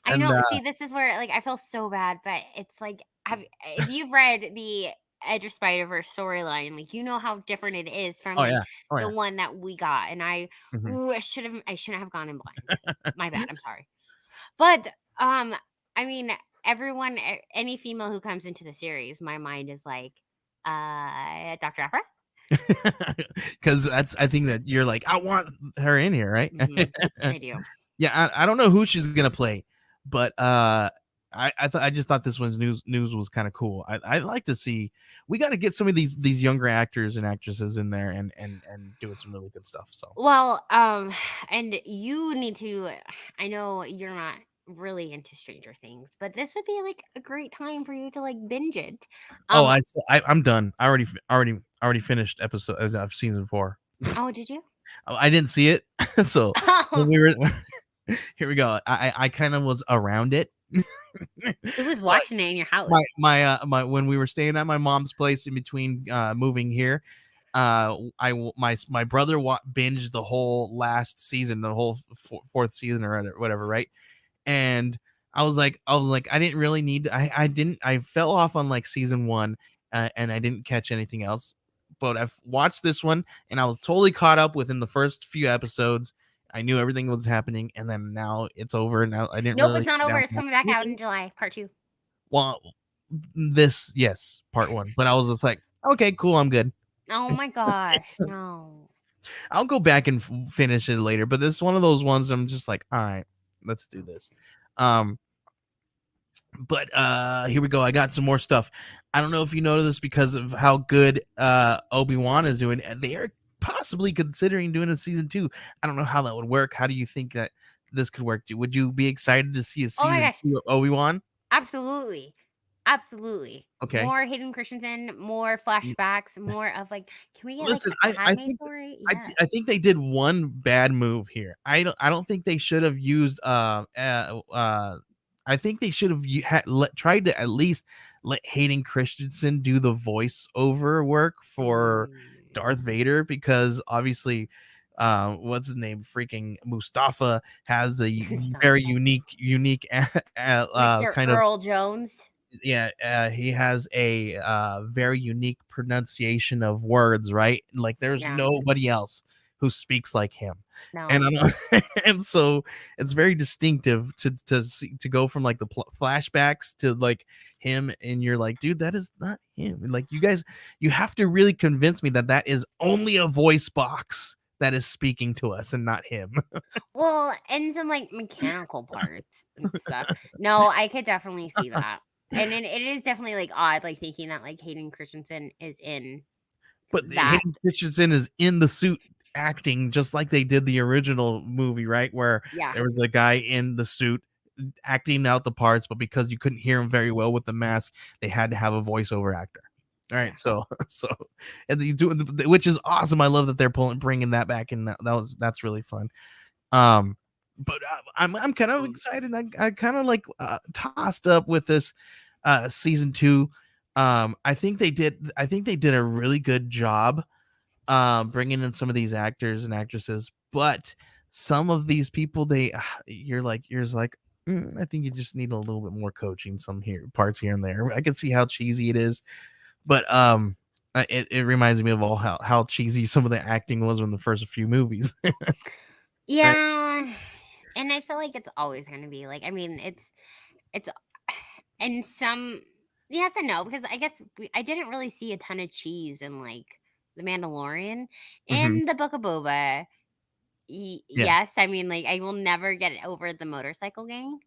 I And know. See, this is where like I feel so bad, but it's like if you've read the Edge of Spider Verse storyline, like you know how different it is from oh like yeah, oh the yeah. one that we got, and Mhm. I shouldn't have gone in blind. My bad. I'm sorry. But I mean, any female who comes into the series, my mind is like, Dr. Aphra. Because that's I think that you're like I want her in here, right? Hmm. I do. Yeah, I don't know who she's gonna play, but I just thought this one's news was kind of cool. I like to see we got to get some of these younger actors and actresses in there and doing some really good stuff. So Well, and you need to. I know you're not really into Stranger Things, but this would be like a great time for you to like binge it. oh, Um, I'm done. I already finished episode of season 4. oh, did you? I didn't see it, so when Oh, we were here we go. I kind of was around it. who was So watching it in your house? my when we were staying at my mom's place in between moving here, my brother binged the whole last season, the whole fourth season or whatever, right? And I was like, I didn't really need I fell off on like season 1, and I didn't catch anything else. But I've watched this one and I was totally caught up within the first few episodes. I knew everything was happening, and then now it's over. Now I didn't Nope, really it's not sit over. down It's to watch coming back out in anything. July, part 2. Well, this yes, part 1, but I was just like, okay, cool, I'm good. Oh my gosh, no. I'll go back and finish it later. But this is one of those ones I'm just like, all right, let's do this. Um, but here we go. I got some more stuff. I don't know if you know this because of how good Obi-Wan is doing. And they are possibly considering doing a season 2. I don't know how that would work. How do you think that this could work? Would you be excited to see a Oh my season gosh, 2 of Obi-Wan? absolutely. Absolutely. Okay. More Hayden Christensen, more flashbacks, more of like, can we get like Listen, a I Padme think story? I Yes. I think they did one bad move here. I don't think they should have used I think they should have tried to at least let Hayden Christensen do the voiceover work for Mm. Darth Vader because obviously what's his name, freaking Mustafa has a very Mustafa. unique Mr. kind of Earl Jones. yeah, he has a very unique pronunciation of words, right? Like there's Yeah. nobody else who speaks like him. And No. I'm and so it's very distinctive to go from like the flashbacks to like him, and you're like, dude, that is not him. Like you guys, you have to really convince me that that is only a voice box that is speaking to us and not him. Well, and some like mechanical parts and stuff. No, I could definitely see that. And then it is definitely like odd, like thinking that like Hayden Christensen is in But that. Hayden Christensen is in the suit acting just like they did the original movie, right? Where Yeah. there was a guy in the suit acting out the parts, but because you couldn't hear him very well with the mask, they had to have a voiceover actor. All right, Yeah. so and you do, which is awesome. I love that they're bringing that back in. That's really fun. Um, but I'm kind of excited. I kind of like tossed up with this season 2. I think they did a really good job bringing in some of these actors and actresses, but some of these people you're just like, I think you just need a little bit more coaching, some here parts here and there. I can see how cheesy it is, but it reminds me of all how cheesy some of the acting was in the first few movies. Right? Yeah, and I feel like it's always gonna be, like, I mean, it's and some yes and no, because I guess I didn't really see a ton of cheese in, like, The Mandalorian. Hmm. In the Book of Boba, Yeah, yes, I mean, like, I will never get over the motorcycle gang,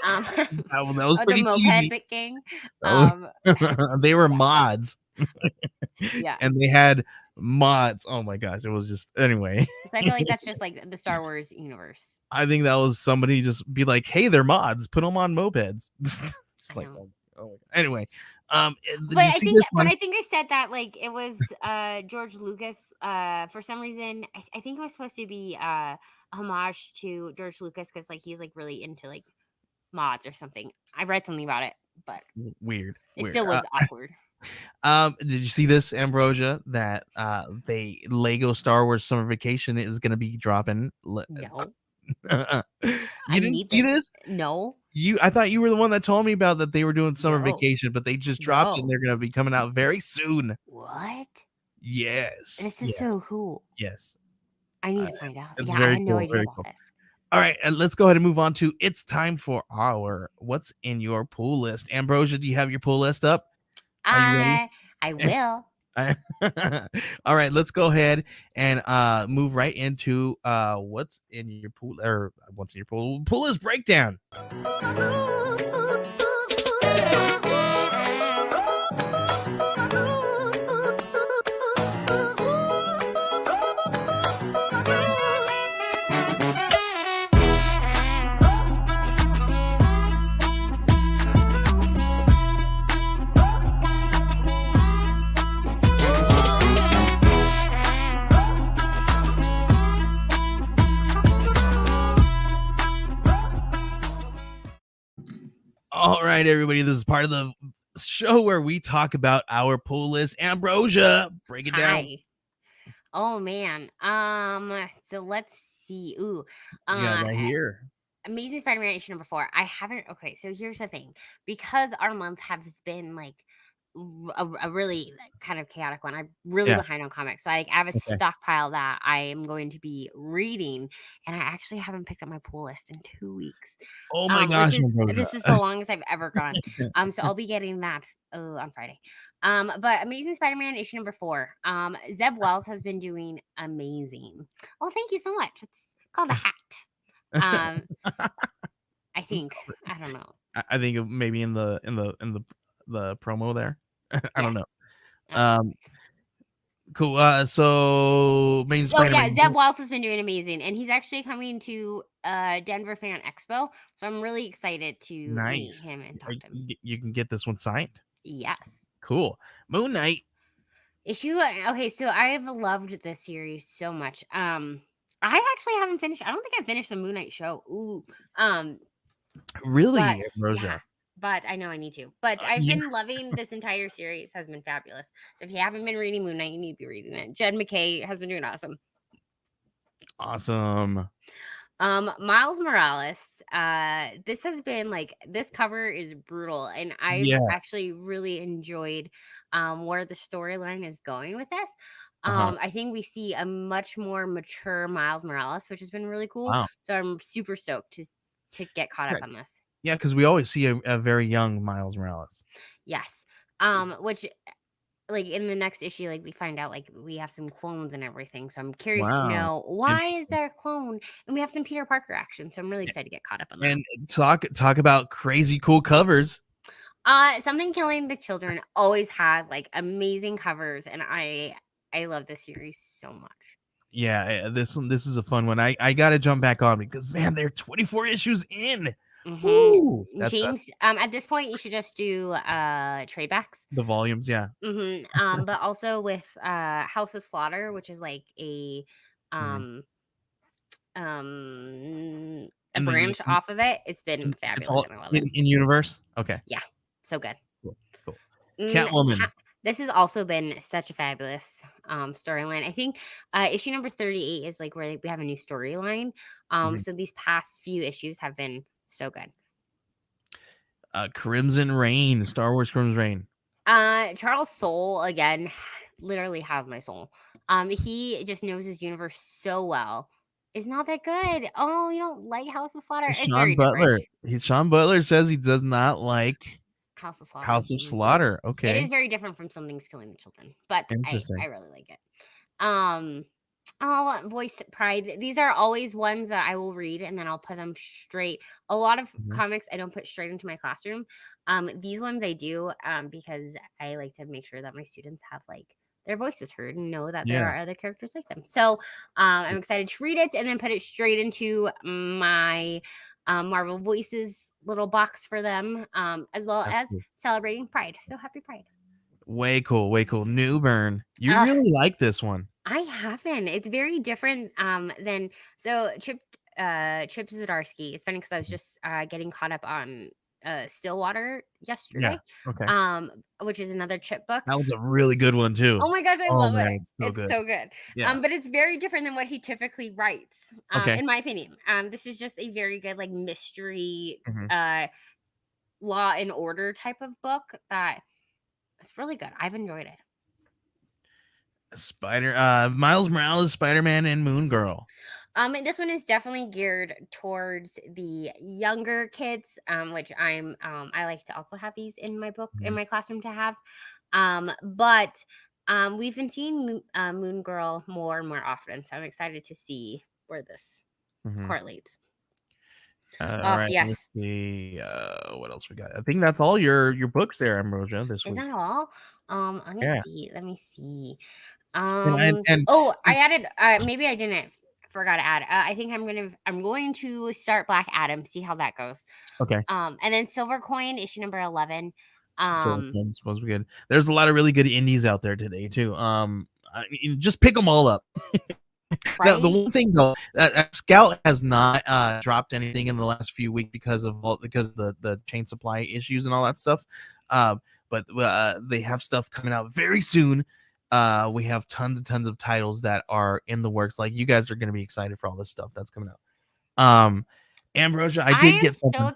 um, that was or the pretty moped cheesy. bit gang, That was um, they were yeah, mods, yeah. and they had mods. Oh my gosh, it was just anyway. So I feel like that's just, like, the Star Wars universe. I think that was somebody just be like, "Hey, they're mods. Put them on mopeds." It's I like, know. oh. Anyway, did But you see this one? I think I said that, like, it was, George Lucas, for some reason, I think it was supposed to be, a homage to George Lucas because, like, he's, like, really into, like, mods or something. I read something about it, but Weird, it weird. still was awkward. Did you see this, Ambrosia? That they Lego Star Wars Summer Vacation is gonna be dropping. No. I You didn't need see this. this? No. I thought you were the one that told me about that they were doing Summer No. Vacation, but they just dropped it and No. they're gonna be coming out very soon. What? Yes, This is yes, so cool. yes. I need Uh, to find out. it's Yeah, I very had no cool, idea very about cool. this. All right, and let's go ahead and move on to it's time for our what's in your pool list. Ambrosia, do you have your pool list up? Are you ready? I will. I- All right, let's go ahead and move right into what's in your pool or what's in your pool list breakdown. All right, everybody, this is part of the show where we talk about our pool list. Ambrosia, break it down. Hi. Oh man. So let's see. Ooh. Yeah, Uh right here. Amazing Spider-Man issue number 4. I haven't okay, so here's the thing. Because our month has been like a really like, kind of chaotic one. I'm really Yeah. behind on comics. So I have a Okay. stockpile that I am going to be reading, and I actually haven't picked up my pull list in 2 weeks. Oh my Which gosh, is Ambrosia. this is the longest I've ever gone. So I'll be getting that on Friday. But Amazing Spider-Man issue number 4. Zeb Wells has been doing amazing. Oh, thank you so much. It's called a hat. Um, I Let's think. call it- I don't know. I think maybe in the promo there. I don't Yes. know. Okay. Um, cool. So Amazing So yeah, Spider-Man. Zeb Wells has been doing amazing, and he's actually coming to Denver Fan Expo. So I'm really excited to meet him Nice. and talk to him. You can get this one signed. Yes. Cool. Moon Knight. Issue okay, so I've loved this series so much. I actually haven't finished. I don't think I finished the Moon Knight show. Ooh. Um, but Really, yeah, Ambrosia. but I know I need to. But I've Yeah. been loving this entire series. Has been fabulous. So if you haven't been reading Moon Knight, you need to be reading it. Jed McKay has been doing awesome. Awesome. Miles Morales, this has been like this cover is brutal, and I've Yeah. actually really enjoyed where the storyline is going with this. Uh-huh. I think we see a much more mature Miles Morales, which has been really cool. Wow. So I'm super stoked to get caught up Yeah, on this. yeah, because we always see a very young Miles Morales. Yes. Which like in the next issue, like we find out like we have some clones and everything. So I'm curious to Wow. know why is Interesting. there a clone, and we have some Peter Parker action. So I'm really A excited to get caught up on that. and talk about crazy cool covers. Something Killing the Children always has like amazing covers, and I love this series so much. Yeah, this is a fun one. I gotta jump back on because man, they're 24 issues in. Woo! That's James, at this point, you should just do trade backs. the volumes. Yeah. But also with House of Slaughter, which is like Mhm. um a And the branch off of it. It's been it's fabulous, all and I love it. in universe. Okay. Yeah, so good. Cool. Cool. Mm, Catwoman. this has also been such a fabulous storyline. I think issue number 38 is like where we have a new storyline. Mhm. So these past few issues have been so good. Crimson Reign, Star Wars Crimson Reign. Charles Soule again, literally has my soul. He just knows his universe so well. It's not that good. Oh, you don't like House of Slaughter? It's Sean very different. Butler. Sean Butler says he does not like House of Slaughter. House of Slaughter. It is Okay, very different from Something's Killing the Children, but I interesting. really like it. Um, oh, Voice Pride. These are always ones that I will read and then I'll put them straight. A lot of Mhm. comics I don't put straight into my classroom. These ones I do because I like to make sure that my students have like their voices heard and know that there Yeah, are other characters like them. So I'm excited to read it and then put it straight into my Marvel Voices little box for them, as well that's as cool. celebrating Pride. So happy Pride. Way cool, way cool. New Burn. You Ugh, really like this one. I haven't. It's very different than so Chip Zdarsky. It's funny because I was just getting caught up on Stillwater Yeah. yesterday, Okay. um, which is another Chip book. That was a really good one too. Oh my gosh, I Oh love it. man, it's so It's good. so good. Yeah. But it's very different than what he typically writes, Okay. in my opinion. This is just a very good like mystery, Mhm. law and order type of book that it's really good. I've enjoyed it. Miles Morales, Spider-Man, and Moon Girl. And this one is definitely geared towards the younger kids, which I like to also have these in my book in Mhm. my classroom to have. But we've been seeing Moon Girl more and more often, so I'm excited to see where this Mhm. correlates. All Oh right, let's yes, see. What else we got? I think that's all your books there, Ambrosia, this is week. that all? Let me Yeah, see. Let me see. and Oh, I added. Maybe I didn't. Forgot to add. I think I'm going to start Black Adam. See how that goes. okay. And then Silver Coin issue number 11. So Um, it's supposed to be good. There's a lot of really good indies out there today too. I mean, just pick them all up. The right? one thing though, Scout has not dropped anything in the last few weeks because of the chain supply issues and all that stuff. But they have stuff coming out very soon. We have tons and tons of titles that are in the works. Like you guys are going to be excited for all this stuff that's coming out. Um, Ambrosia, I I did am get so something.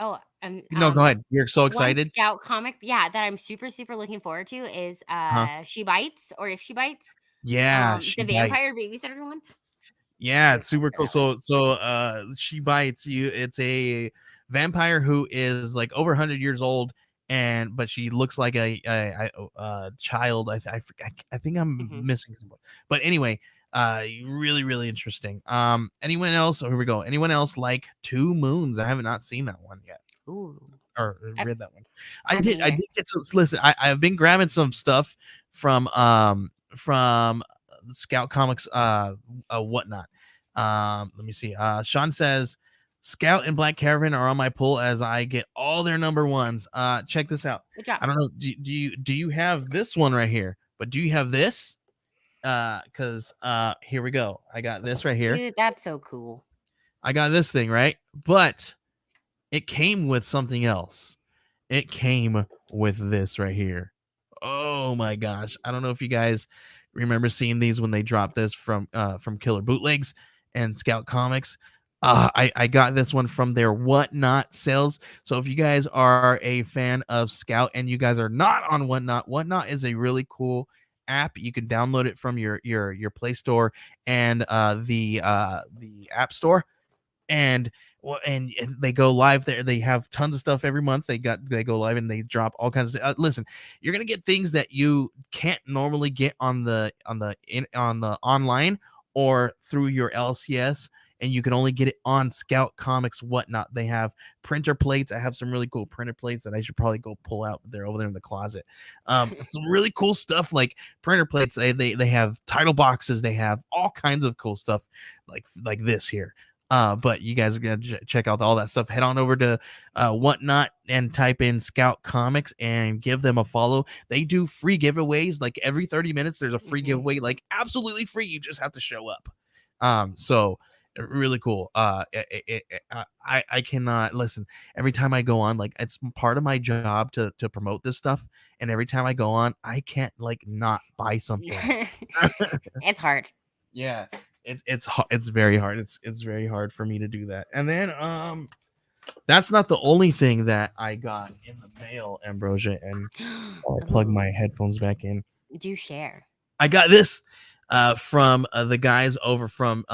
oh, and No, go ahead. You're so one excited. Scout comic, yeah, that I'm super super looking forward to is Huh? She Bites or If She Bites. Yeah, The she vampire bites. babysitter one. Yeah, Very it's excited super for cool. that one. So she bites you. It's a vampire who is like over 100 years old, and but she looks like a child. I think I'm Hmm. missing someone. But anyway, really really interesting. Anyone else? Oh, here we go. Anyone else like Two Moons? I have not seen that one yet Ooh, or I read that one. haven't I either. did get some. Listen, I've been grabbing some stuff from Scout Comics whatnot. Let me see. Sean says Scout and Black Caravan are on my pull as I get all their number ones. Check this out. Good job, I don't know. Do you have this one right here? But do you have this? Because here we go. I got this right here. dude. That's so cool. I got this thing right, but it came with something else. It came with this right here. Oh my gosh. I don't know if you guys remember seeing these when they dropped this from Killer Bootlegs and Scout Comics. I got this one from their Whatnot sales. So if you guys are a fan of Scout and you guys are not on Whatnot, Whatnot is a really cool app. You can download it from your Play Store and the App Store, and well, and they go live there. They have tons of stuff every month. They go live and they drop all kinds of. Listen, you're gonna get things that you can't normally get on the online or through your LCS, and you can only get it on Scout Comics Whatnot. They have printer plates. I have some really cool printer plates that I should probably go pull out. They're over there in the closet. Some really cool stuff like printer plates. They have title boxes. They have all kinds of cool stuff like this here. But you guys are gonna check out all that stuff. Head on over to Whatnot and type in Scout Comics and give them a follow. They do free giveaways like every 30 minutes. There's a free Hmm. giveaway, like absolutely free. You just have to show up. So really cool. I cannot listen. Every time I go on, like it's part of my job to promote this stuff, and every time I go on, I can't like not buy something. It's hard. Yeah, it's very hard. It's very hard for me to do that. And then That's not the only thing that I got in the mail, Ambrosia, and I'll plug Ooh, my headphones back in. do share. I got this from the guys over from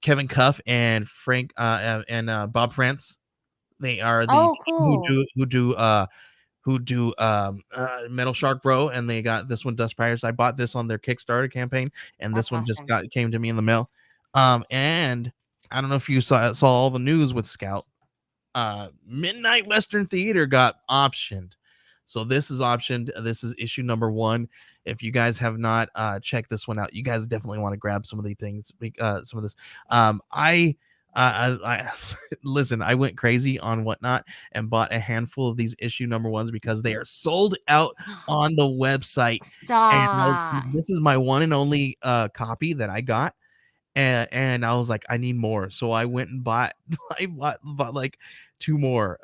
Kevin Cuff and Frank and Bob France. They are the Oh, team who cool. do Metal Shark Bro, and they got this one Dust Pirates. I bought this on their Kickstarter campaign, and That's this one just awesome. came to me in the mail. And I don't know if you saw all the news with Scout. Midnight Western Theater got optioned. So this is optioned. This is issue number 1. If you guys have not checked this one out, you guys definitely want to grab some of these things. Some of this. I listen. I went crazy on Whatnot and bought a handful of these issue number 1s because they are sold out on the website. And Stop. this is my one and only copy that I got, and I was like, I need more. So I went and bought bought like two more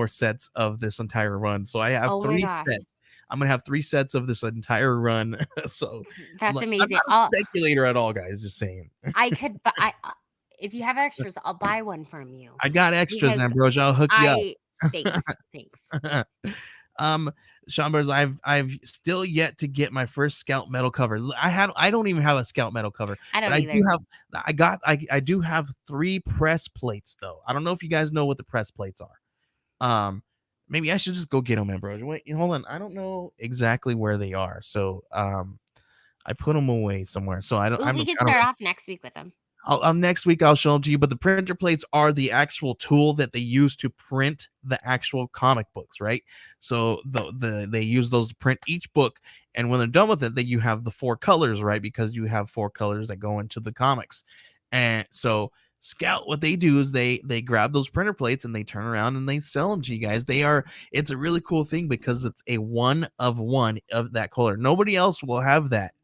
sets of this entire run. So I have Oh my 3 gosh. sets. I'm gonna have 3 sets of this entire run. So That's I'm amazing. not a speculator at all, guys. Just saying. I could buy if you have extras, I'll buy one from you I got extras, because Ambrosia. I'll hook you up. I thanks. um Sean Burns, I've still yet to get my first Scout metal cover. I don't even have a Scout metal cover, I but don't either. I do have 3 press plates though. I don't know if you guys know what the press plates are. Maybe I should just go get them, Ambrosia. Wait, hold on. I don't know exactly where they are. So I put them away somewhere. So Ooh, we could I don't start off next week with them. next week I'll show them to you. But the printer plates are the actual tool that they use to print the actual comic books, right? So they use those to print each book, and when they're done with it, then you have the 4 colors, right? Because you have 4 colors that go into the comics, and so Scout, what they do is they grab those printer plates and they turn around and they sell them to you guys. It's a really cool thing because it's a one of that color. Nobody else will have that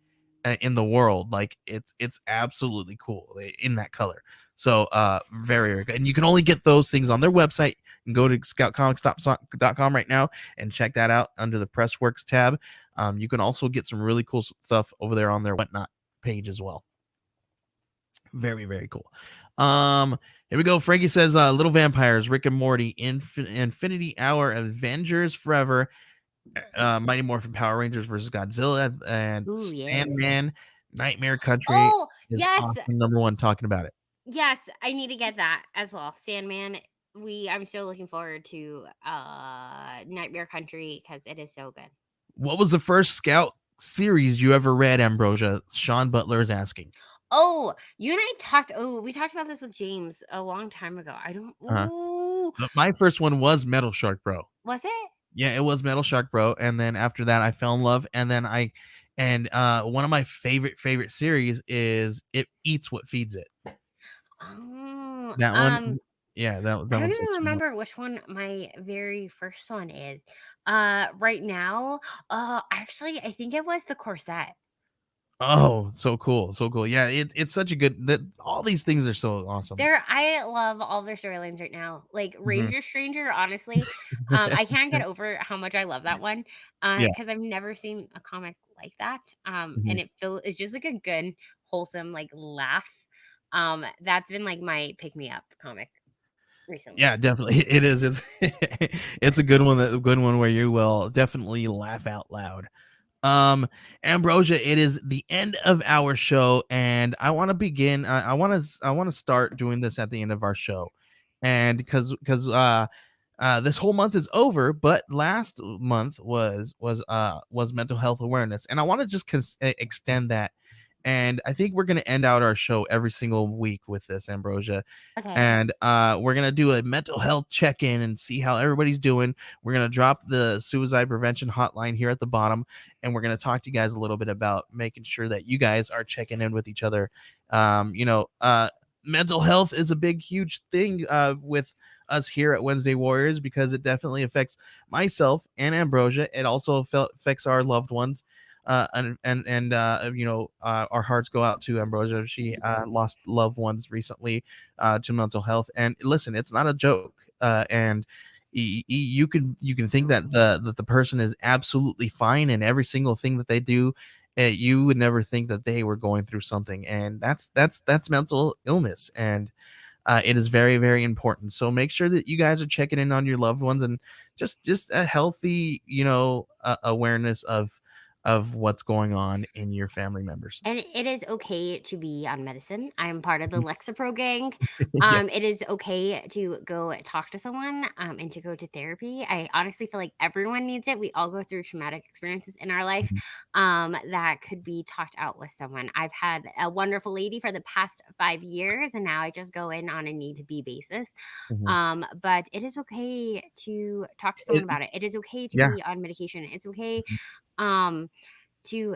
in the world. Like it's absolutely cool in that color. So very, very good. And you can only get those things on their website. You can go to scoutcomics.com right now and check that out under the Pressworks tab. You can also get some really cool stuff over there on their Whatnot page as well. Very, very cool. Here we go. Frankie says Little Vampires, Rick and Morty, Infinity Hour, Avengers Forever, Mighty Morphin Power Rangers versus Godzilla, and Ooh, yes. Sandman, Nightmare Country Oh, is yes. awesome. Number 1 talking about it. Yes, I need to get that as well. Sandman. I'm still looking forward to Nightmare Country because it is so good. What was the first Scout series you ever read, Ambrosia? Sean Butler is asking. Oh, you and I we talked about this with James a long time ago. I don't Uh-huh. ooh, My first one was Metal Shark Bro. was it? Yeah, it was Metal Shark Bro, and then after that I fell in love, and then one of my favorite series is It Eats What Feeds It. Oh, That one, yeah, that I don't one's even actually. remember which one my very first one is. Right now, actually, I think it was the corset. Oh, so cool, so cool. Yeah, it's such a good that all these things are so awesome. I love all their storylines right now. Like Mhm. Ranger Stranger, honestly, I can't get over how much I love that one. Yeah. Because I've never seen a comic like that. Mhm. And it's just like a good, wholesome, like laugh. That's been like my pick me up comic recently. Yeah, definitely. It is. It's it's a good one. A good one where you will definitely laugh out loud. Ambrosia, it is the end of our show, and I want to begin. I want to start doing this at the end of our show, and because this whole month is over, but last month was mental health awareness, and I want to just extend that. And I think we're gonna end out our show every single week with this, Ambrosia, Okay. and we're gonna do a mental health check-in and see how everybody's doing. We're gonna drop the suicide prevention hotline here at the bottom, and we're gonna talk to you guys a little bit about making sure that you guys are checking in with each other. Mental health is a big, huge thing with us here at Wednesday Warriors because it definitely affects myself and Ambrosia. It also affects our loved ones. Our hearts go out to Ambrosia. She lost loved ones recently to mental health. And listen, it's not a joke. And you can think that the person is absolutely fine in every single thing that they do. You would never think that they were going through something, and that's mental illness. And It is very, very important. So make sure that you guys are checking in on your loved ones, and just a healthy, awareness of what's going on in your family members. And it is okay to be on medicine. I am part of the Mhm. Lexapro gang. It Yes. is okay to go talk to someone and to go to therapy. I honestly feel like everyone needs it. We all go through traumatic experiences in our life Mhm. that could be talked out with someone. I've had a wonderful lady for the past 5 years, and now I just go in on a need to be basis. Mhm. But it is okay to talk to someone It, about it. It is okay to yeah. be on medication. It's okay. Mhm. Um, to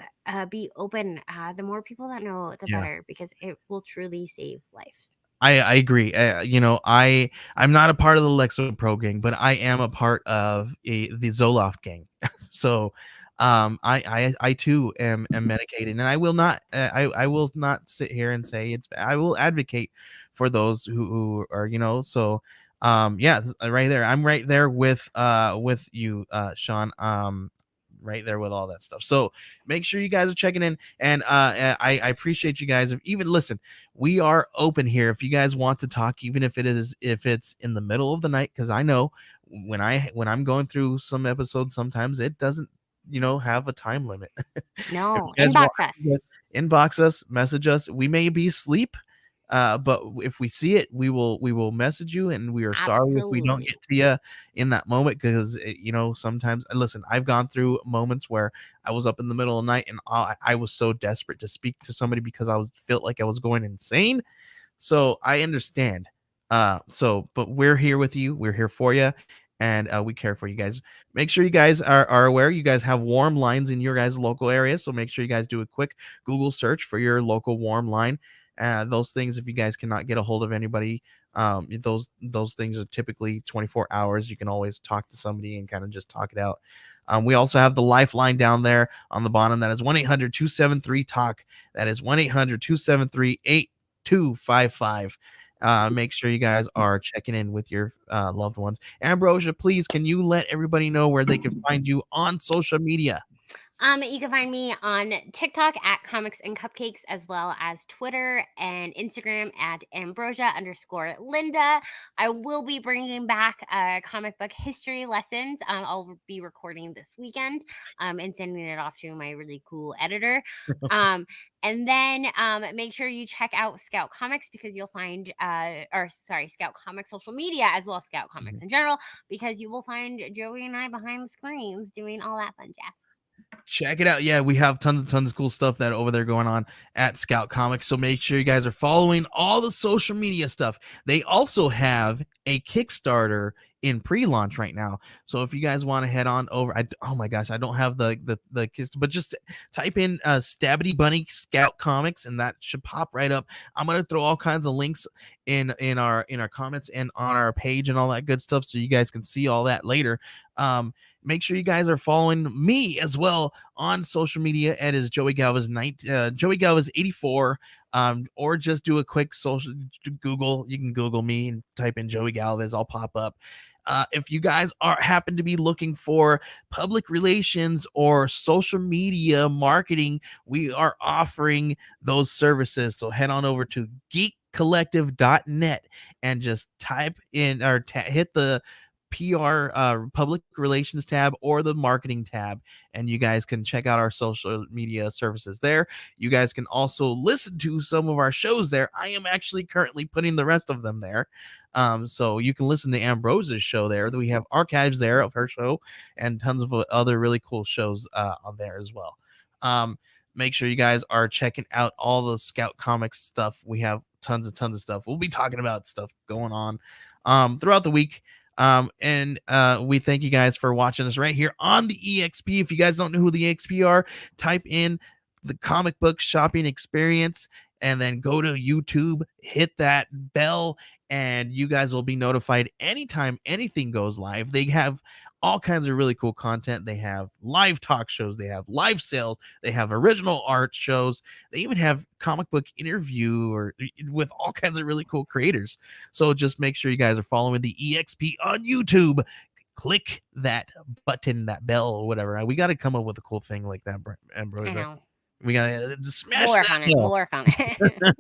be open. The more people that know, the Yeah. better, because it will truly save lives. I agree. I'm not a part of the Lexo Pro gang, but I am a part of the Zoloft gang. So, I too am medicated, and I will not sit here and say it's. I will advocate for those who are, so. Yeah, right there. I'm right there with you, Sean. Right there with all that stuff. So make sure you guys are checking in, and I appreciate you guys. If even listen, we are open here if you guys want to talk, even if it's in the middle of the night, because I know when I'm going through some episodes, sometimes it doesn't have a time limit. If you No, guys want, inbox you us. guys inbox us, message us. We may be asleep, but if we see it, we will message you, and we are sorry if we don't Absolutely. get to you in that moment, because sometimes, listen, I've gone through moments where I was up in the middle of the night, and I was so desperate to speak to somebody because I was felt like I was going insane. So I understand. But we're here with you. We're here for you, and we care for you guys. Make sure you guys are aware. You guys have warm lines in your guys' local area, so make sure you guys do a quick Google search for your local warm line. Those things, if you guys cannot get a hold of anybody, those things are typically 24 hours. You can always talk to somebody and kind of just talk it out. We also have the lifeline down there on the bottom. That is 1-800-273-TALK. That is 1-800-273-8255. Make sure you guys are checking in with your loved ones. Ambrosia, please, can you let everybody know where they can find you on social media? You can find me on TikTok at Comics and Cupcakes, as well as Twitter and Instagram at Ambrosia_Linda. I will be bringing back comic book history lessons. I'll be recording this weekend and sending it off to my really cool editor. Um, and then make sure you check out Scout Comics, because you'll find, Scout Comics social media, as well as Scout Comics Mhm. in general, because you will find Joey and I behind the screens doing all that fun jazz. Check it out. Yeah, we have tons and tons of cool stuff that over there going on at Scout Comics. So make sure you guys are following all the social media stuff. They also have a Kickstarter in pre-launch right now. So if you guys want to head on over, oh my gosh, I don't have the kiss, but just type in Stabby Bunny Scout Comics, and that should pop right up. I'm gonna throw all kinds of links in our comments and on our page and all that good stuff, so you guys can see all that later. Make sure you guys are following me as well on social media. It is Joey Galvez Joey Galvez 84. Or just do a quick social Google. You can Google me and type in Joey Galvez. I'll pop up. If you guys happen to be looking for public relations or social media marketing, we are offering those services. So head on over to geekcollective.net and just type in or hit the PR public relations tab or the marketing tab, and you guys can check out our social media services there. You guys can also listen to some of our shows there. I am actually currently putting the rest of them there. So you can listen to Ambrosia's show there. We have archives there of her show and tons of other really cool shows on there as well. Um, Make sure you guys are checking out all the Scout Comics stuff. We have tons and tons of stuff. We'll be talking about stuff going on throughout the week. And we thank you guys for watching us right here on the EXP. If you guys don't know who the EXP are, type in the comic book shopping experience and then go to YouTube, hit that bell, and you guys will be notified anytime anything goes live. They have all kinds of really cool content. They have live talk shows, they have live sales, they have original art shows, they even have comic book interview or with all kinds of really cool creators. So just make sure you guys are following the EXP on YouTube. Click that button, that bell, or whatever. We got to come up with a cool thing like that, I Ambrosia. know. We gotta smash We'll work that on it. hill. We'll work on it.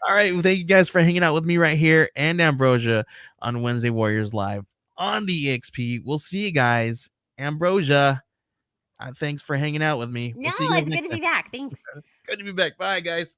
All right. Well, thank you guys for hanging out with me right here and Ambrosia on Wednesday Warriors Live on the EXP. We'll see you guys. Ambrosia, thanks for hanging out with me. No, We'll see you guys it's good next to be time. back. Thanks. Good to be back. Bye, guys.